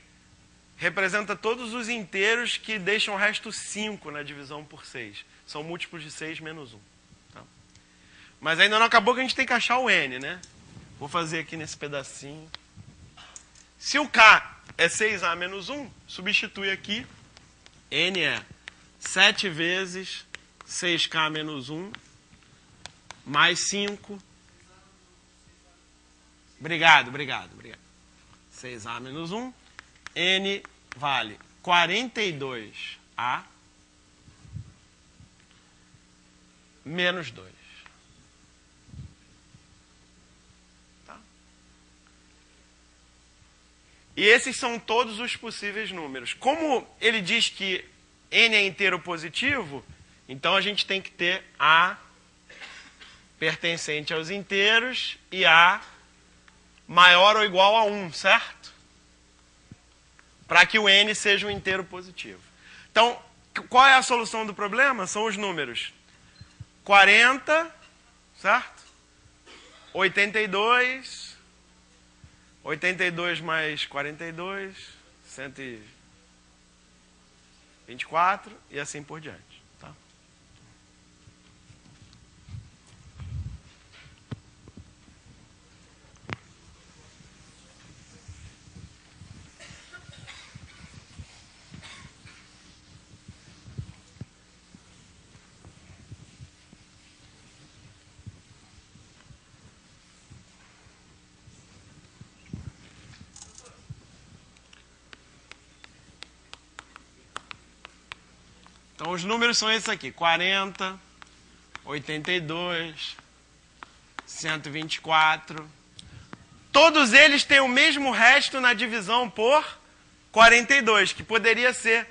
representa todos os inteiros que deixam o resto 5 na divisão por 6. São múltiplos de 6 menos 1. Tá? Mas ainda não acabou que a gente tem que achar o N, né? Vou fazer aqui nesse pedacinho. Se o K é 6A menos 1, substitui aqui. N é 7 vezes 6K menos 1 mais 5. Obrigado. 6A menos 1. N vale 42A menos 2. Tá? E esses são todos os possíveis números. Como ele diz que N é inteiro positivo, então a gente tem que ter A pertencente aos inteiros e A maior ou igual a 1, certo? Para que o N seja um inteiro positivo. Então, qual é a solução do problema? São os números 40, certo? 82, 82 mais 42, 124 e assim por diante. Tá? Então, os números são esses aqui. 40, 82, 124. Todos eles têm o mesmo resto na divisão por 42, que poderia ser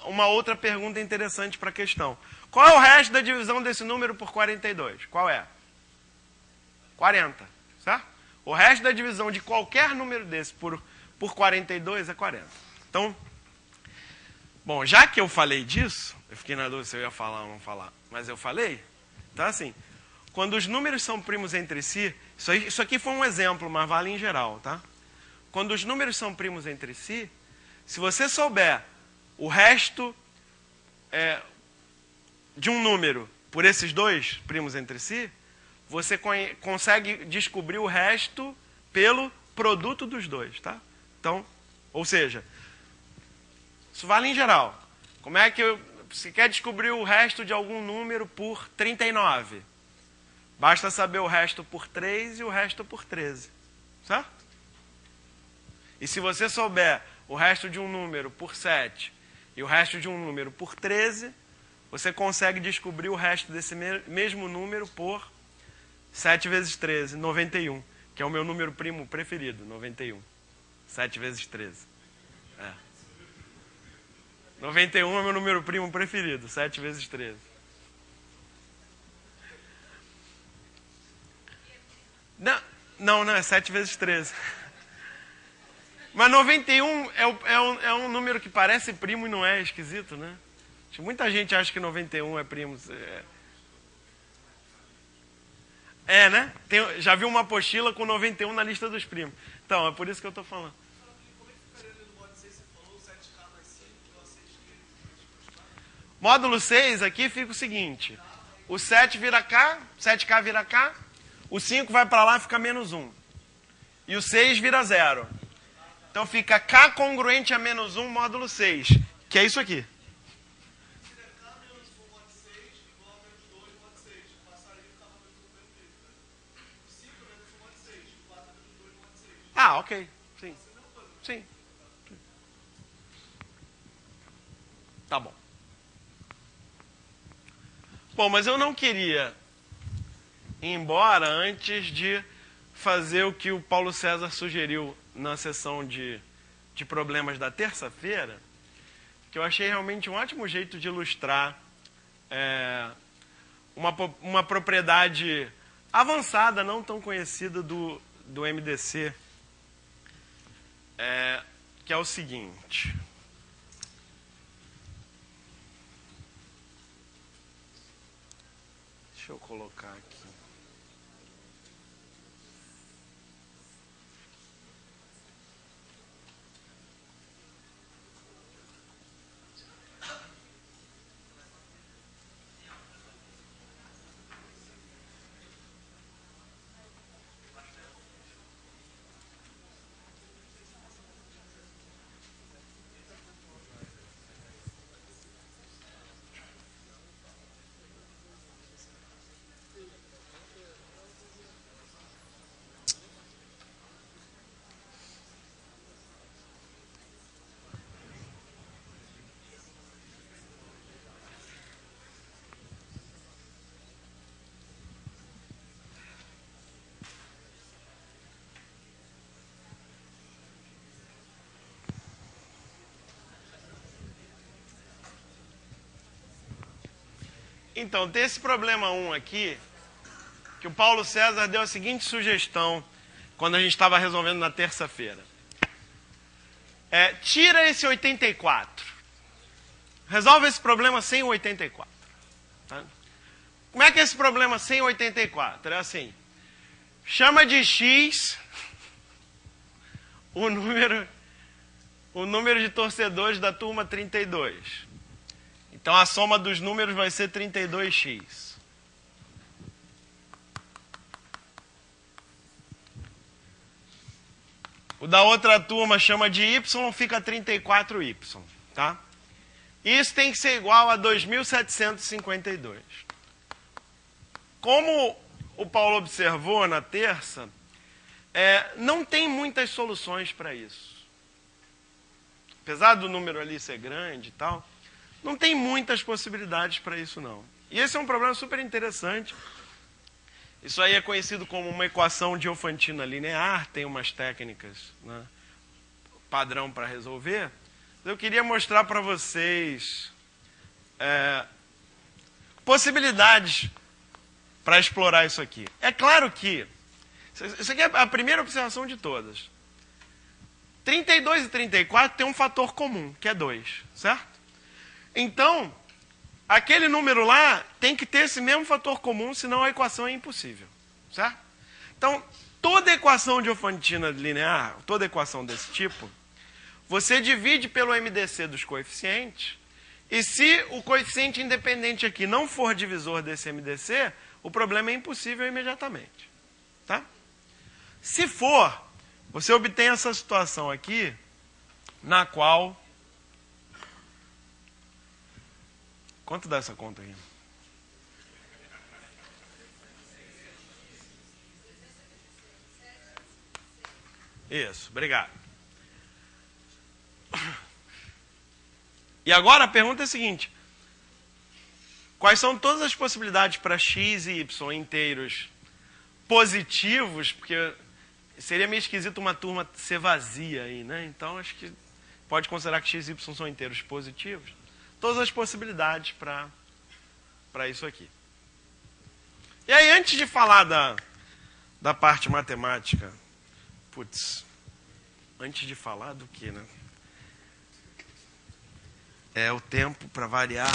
uma outra pergunta interessante para a questão. Qual é o resto da divisão desse número por 42? Qual é? 40, certo? O resto da divisão de qualquer número desse por 42 é 40. Então, bom, já que eu falei disso, eu fiquei na dúvida se eu ia falar ou não falar, mas eu falei. Então, assim, quando os números são primos entre si, isso aqui foi um exemplo, mas vale em geral, tá? Quando os números são primos entre si, se você souber o resto de um número por esses dois primos entre si, você consegue descobrir o resto pelo produto dos dois, tá? Então, ou seja, isso vale em geral. Como é que você quer descobrir o resto de algum número por 39? Basta saber o resto por 3 e o resto por 13. Certo? E se você souber o resto de um número por 7 e o resto de um número por 13, você consegue descobrir o resto desse mesmo número por 7 vezes 13, 91, que é o meu número primo preferido, 91. 7 vezes 13. 91 é meu número primo preferido, 7 vezes 13. Não, é 7 vezes 13. Mas 91 é um número que parece primo e não é, esquisito, né? Muita gente acha que 91 é primo. Né? Já vi uma apostila com 91 na lista dos primos. Então, é por isso que eu estou falando. Módulo 6 aqui fica o seguinte. O 7 vira K, 7K vira K. O 5 vai para lá e fica menos 1. E o 6 vira 0. Então fica K congruente a menos 1 módulo 6. Que é isso aqui. Ah, ok. Sim. Sim. Tá bom. Bom, mas eu não queria ir embora antes de fazer o que o Paulo César sugeriu na sessão de problemas da terça-feira, que eu achei realmente um ótimo jeito de ilustrar uma propriedade avançada, não tão conhecida do MDC, que é o seguinte. Deixa eu colocar aqui. Então, tem esse problema 1 aqui, que o Paulo César deu a seguinte sugestão quando a gente estava resolvendo na terça-feira. Tira esse 84. Resolve esse problema sem o 84. Tá? Como é que é esse problema sem o 84? É assim. Chama de x o número de torcedores da turma 32. Então, a soma dos números vai ser 32x. O da outra turma chama de y, fica 34y. Tá? Isso tem que ser igual a 2.752. Como o Paulo observou na terça, não tem muitas soluções para isso. Apesar do número ali ser grande e tal, não tem muitas possibilidades para isso, não. E esse é um problema super interessante. Isso aí é conhecido como uma equação diofantina linear, tem umas técnicas, né, padrão para resolver. Eu queria mostrar para vocês possibilidades para explorar isso aqui. É claro que, isso aqui é a primeira observação de todas. 32 e 34 tem um fator comum, que é 2, certo? Então, aquele número lá tem que ter esse mesmo fator comum, senão a equação é impossível, certo? Então, toda equação diofantina linear, toda equação desse tipo, você divide pelo MDC dos coeficientes, e se o coeficiente independente aqui não for divisor desse MDC, o problema é impossível imediatamente, tá? Se for, você obtém essa situação aqui, na qual... Quanto dá essa conta aí? Isso, obrigado. E agora a pergunta é a seguinte. Quais são todas as possibilidades para x e y inteiros positivos? Porque seria meio esquisito uma turma ser vazia aí, né? Então acho que pode considerar que x e y são inteiros positivos. Todas as possibilidades para isso aqui. E aí, antes de falar da parte matemática, antes de falar do que, né? É o tempo para variar.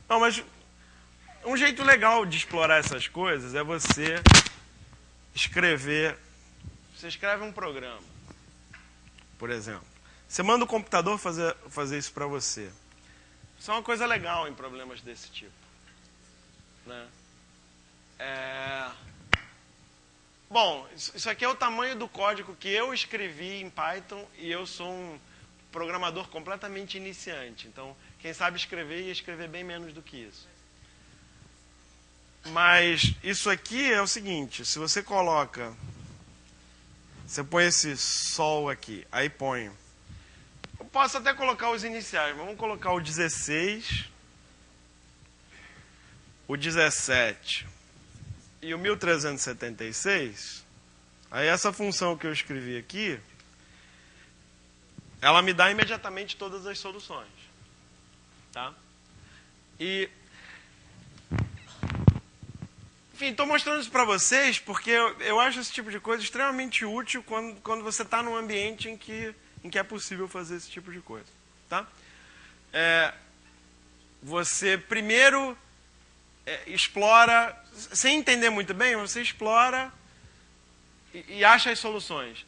Não, mas um jeito legal de explorar essas coisas é você escrever. Você escreve um programa, por exemplo. Você manda o computador fazer isso para você. Isso é uma coisa legal em problemas desse tipo, né? Bom, isso aqui é o tamanho do código que eu escrevi em Python e eu sou um programador completamente iniciante. Então, quem sabe escrever ia escrever bem menos do que isso. Mas isso aqui é o seguinte, se você coloca... Você põe esse sol aqui, aí põe... Eu posso até colocar os iniciais, mas vamos colocar o 16, o 17 e o 1376. Aí essa função que eu escrevi aqui, ela me dá imediatamente todas as soluções. Tá? E... Enfim, estou mostrando isso para vocês porque eu acho esse tipo de coisa extremamente útil quando você está num ambiente em que é possível fazer esse tipo de coisa. Tá? Você primeiro explora, sem entender muito bem, você explora e acha as soluções.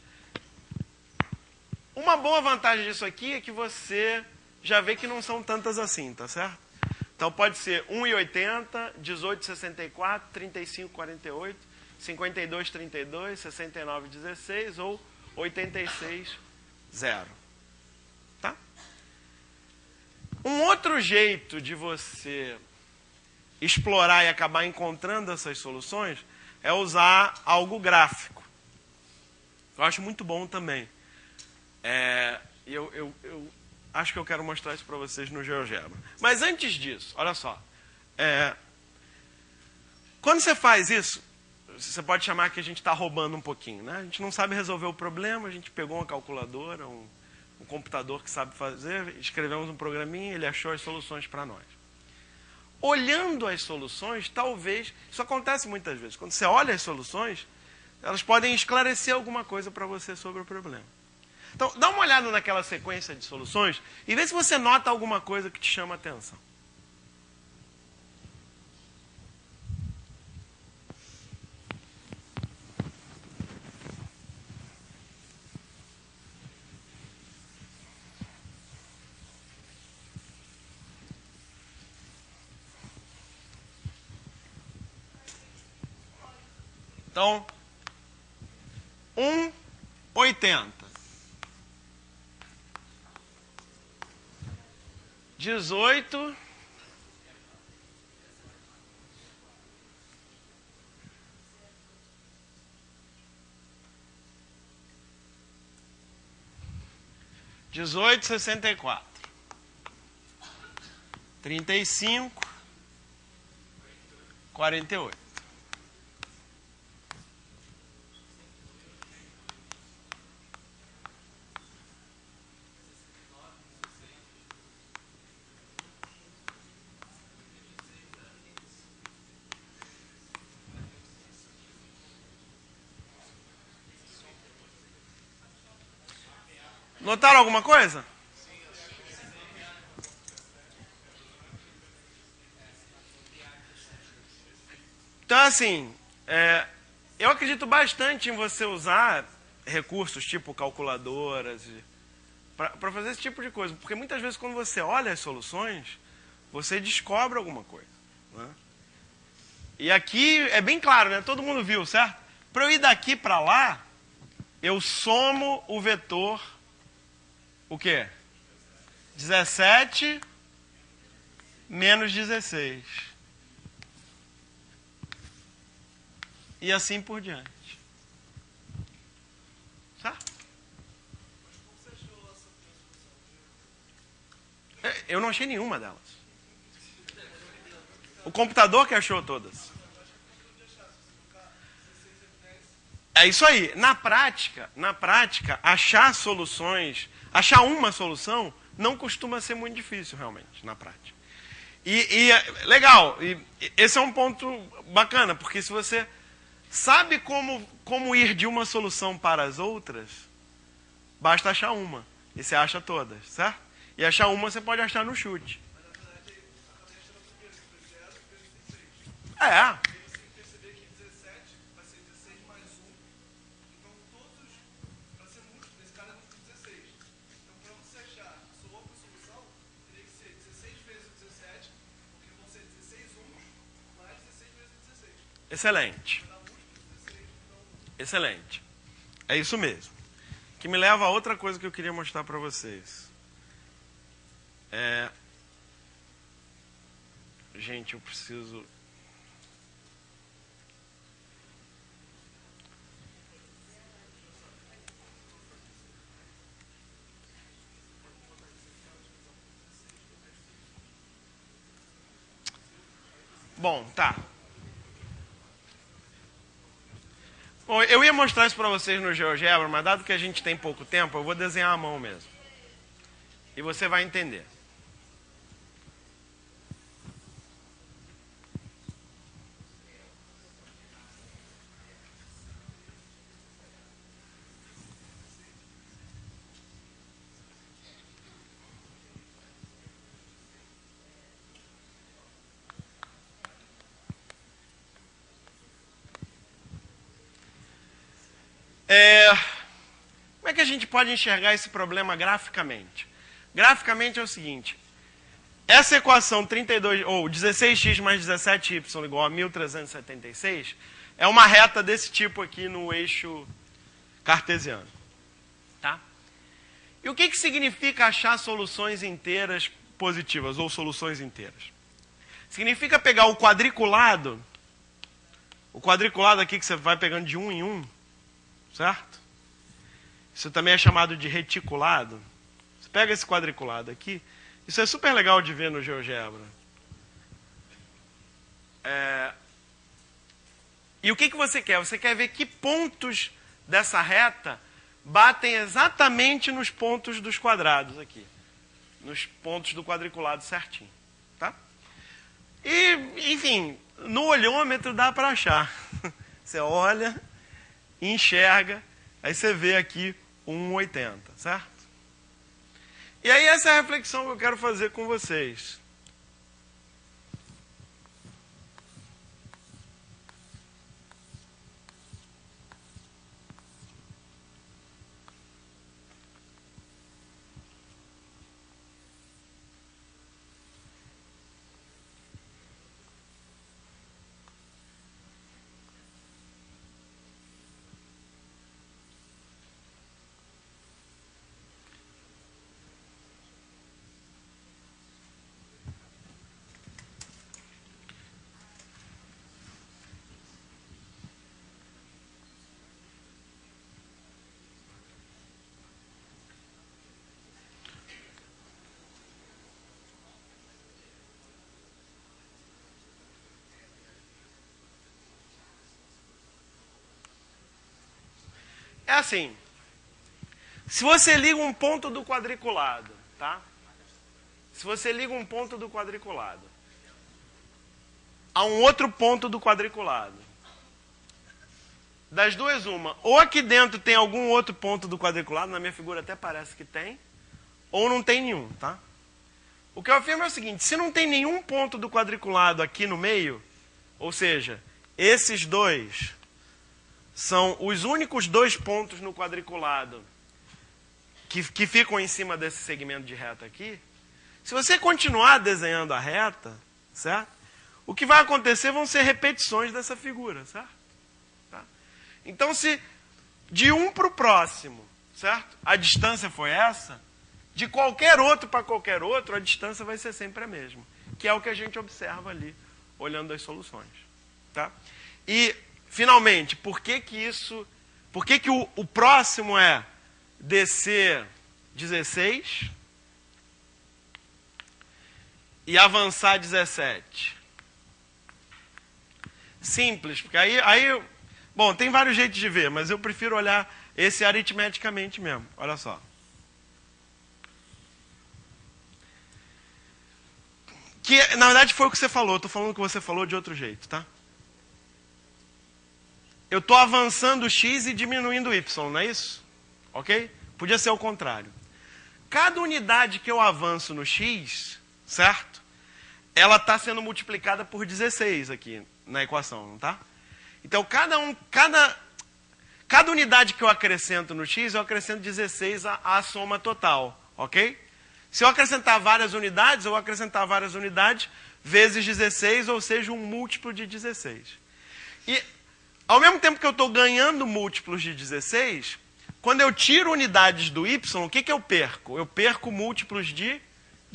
Uma boa vantagem disso aqui é que você já vê que não são tantas assim, tá certo? Então pode ser 1,80, 18,64, 35,48, 52,32, 69,16 ou 86,0. Tá? Um outro jeito de você explorar e acabar encontrando essas soluções é usar algo gráfico. Eu acho muito bom também. Eu acho que eu quero mostrar isso para vocês no GeoGebra. Mas antes disso, olha só. Quando você faz isso, você pode chamar que a gente está roubando um pouquinho. Né? A gente não sabe resolver o problema, a gente pegou uma calculadora, um computador que sabe fazer, escrevemos um programinha, ele achou as soluções para nós. Olhando as soluções, talvez... Isso acontece muitas vezes. Quando você olha as soluções, elas podem esclarecer alguma coisa para você sobre o problema. Então, dá uma olhada naquela sequência de soluções e vê se você nota alguma coisa que te chama a atenção. Então, 1,80. 18. 18,64. 35. 48. Notaram alguma coisa? Então, assim, eu acredito bastante em você usar recursos tipo calculadoras para fazer esse tipo de coisa. Porque muitas vezes quando você olha as soluções, você descobre alguma coisa. Né? E aqui é bem claro, né? Todo mundo viu, certo? Para eu ir daqui para lá, eu somo o vetor... O quê? 17 menos 16. E assim por diante. Certo? Eu não achei nenhuma delas. O computador que achou todas. É isso aí. Na prática, achar soluções... Achar uma solução não costuma ser muito difícil, realmente, na prática. Legal, e esse é um ponto bacana, porque se você sabe como ir de uma solução para as outras, basta achar uma, e você acha todas, certo? E achar uma você pode achar no chute. Excelente. Excelente. É isso mesmo. Que me leva a outra coisa que eu queria mostrar para vocês. Gente, eu preciso... Bom, tá. Bom, eu ia mostrar isso para vocês no GeoGebra, mas dado que a gente tem pouco tempo, eu vou desenhar à mão mesmo. E você vai entender. Como é que a gente pode enxergar esse problema graficamente? Graficamente é o seguinte: essa equação 32, ou 16x mais 17y igual a 1376 é uma reta desse tipo aqui no eixo cartesiano. Tá? E o que significa achar soluções inteiras positivas ou soluções inteiras? Significa pegar o quadriculado aqui que você vai pegando de um em um, certo? Isso também é chamado de reticulado. Você pega esse quadriculado aqui. Isso é super legal de ver no GeoGebra. E o que você quer? Você quer ver que pontos dessa reta batem exatamente nos pontos dos quadrados aqui. Nos pontos do quadriculado certinho. Tá? E, enfim, no olhômetro dá para achar. Você olha, enxerga, aí você vê aqui 1,80, certo? E aí essa é a reflexão que eu quero fazer com vocês. É assim, se você liga um ponto do quadriculado, tá? Se você liga um ponto do quadriculado a um outro ponto do quadriculado, das duas uma, ou aqui dentro tem algum outro ponto do quadriculado, na minha figura até parece que tem, ou não tem nenhum, tá? O que eu afirmo é o seguinte: se não tem nenhum ponto do quadriculado aqui no meio, ou seja, esses dois são os únicos dois pontos no quadriculado que ficam em cima desse segmento de reta aqui. Se você continuar desenhando a reta, certo? O que vai acontecer vão ser repetições dessa figura, certo? Tá? Então, se de um para o próximo, certo? A distância foi essa, de qualquer outro para qualquer outro, a distância vai ser sempre a mesma, que é o que a gente observa ali, olhando as soluções. Tá? E, finalmente, por que o próximo é descer 16 e avançar 17? Simples, porque aí bom, tem vários jeitos de ver, mas eu prefiro olhar esse aritmeticamente mesmo. Olha só. Que, na verdade, foi o que você falou. Eu estou falando o que você falou de outro jeito, tá? Eu estou avançando o x e diminuindo o y, não é isso? Ok? Podia ser o contrário. Cada unidade que eu avanço no x, certo? Ela está sendo multiplicada por 16 aqui na equação, não tá? Então, cada unidade que eu acrescento no x, eu acrescento 16 à soma total, ok? Se eu acrescentar várias unidades, eu vou acrescentar várias unidades vezes 16, ou seja, um múltiplo de 16. E, ao mesmo tempo que eu estou ganhando múltiplos de 16, quando eu tiro unidades do y, o que eu perco? Eu perco múltiplos de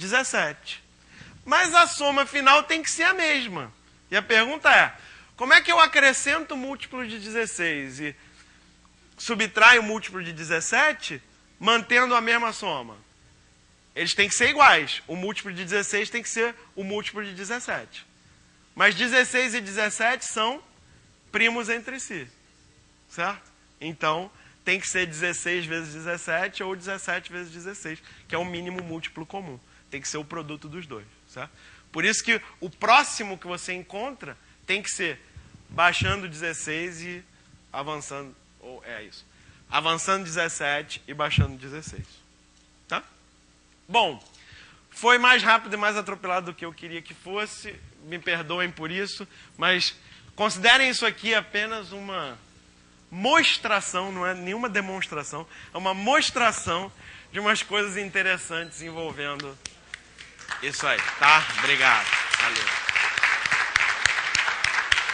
17. Mas a soma final tem que ser a mesma. E a pergunta é, como é que eu acrescento o múltiplo de 16 e subtraio o múltiplo de 17, mantendo a mesma soma? Eles têm que ser iguais. O múltiplo de 16 tem que ser o múltiplo de 17. Mas 16 e 17 são primos entre si. Certo? Então, tem que ser 16 vezes 17 ou 17 vezes 16, que é o mínimo múltiplo comum. Tem que ser o produto dos dois. Certo? Por isso que o próximo que você encontra tem que ser baixando 16 e avançando, ou é isso, avançando 17 e baixando 16. Tá? Bom, foi mais rápido e mais atropelado do que eu queria que fosse, me perdoem por isso, mas considerem isso aqui apenas uma mostração, não é nenhuma demonstração, é uma mostração de umas coisas interessantes envolvendo isso aí, tá? Obrigado. Valeu.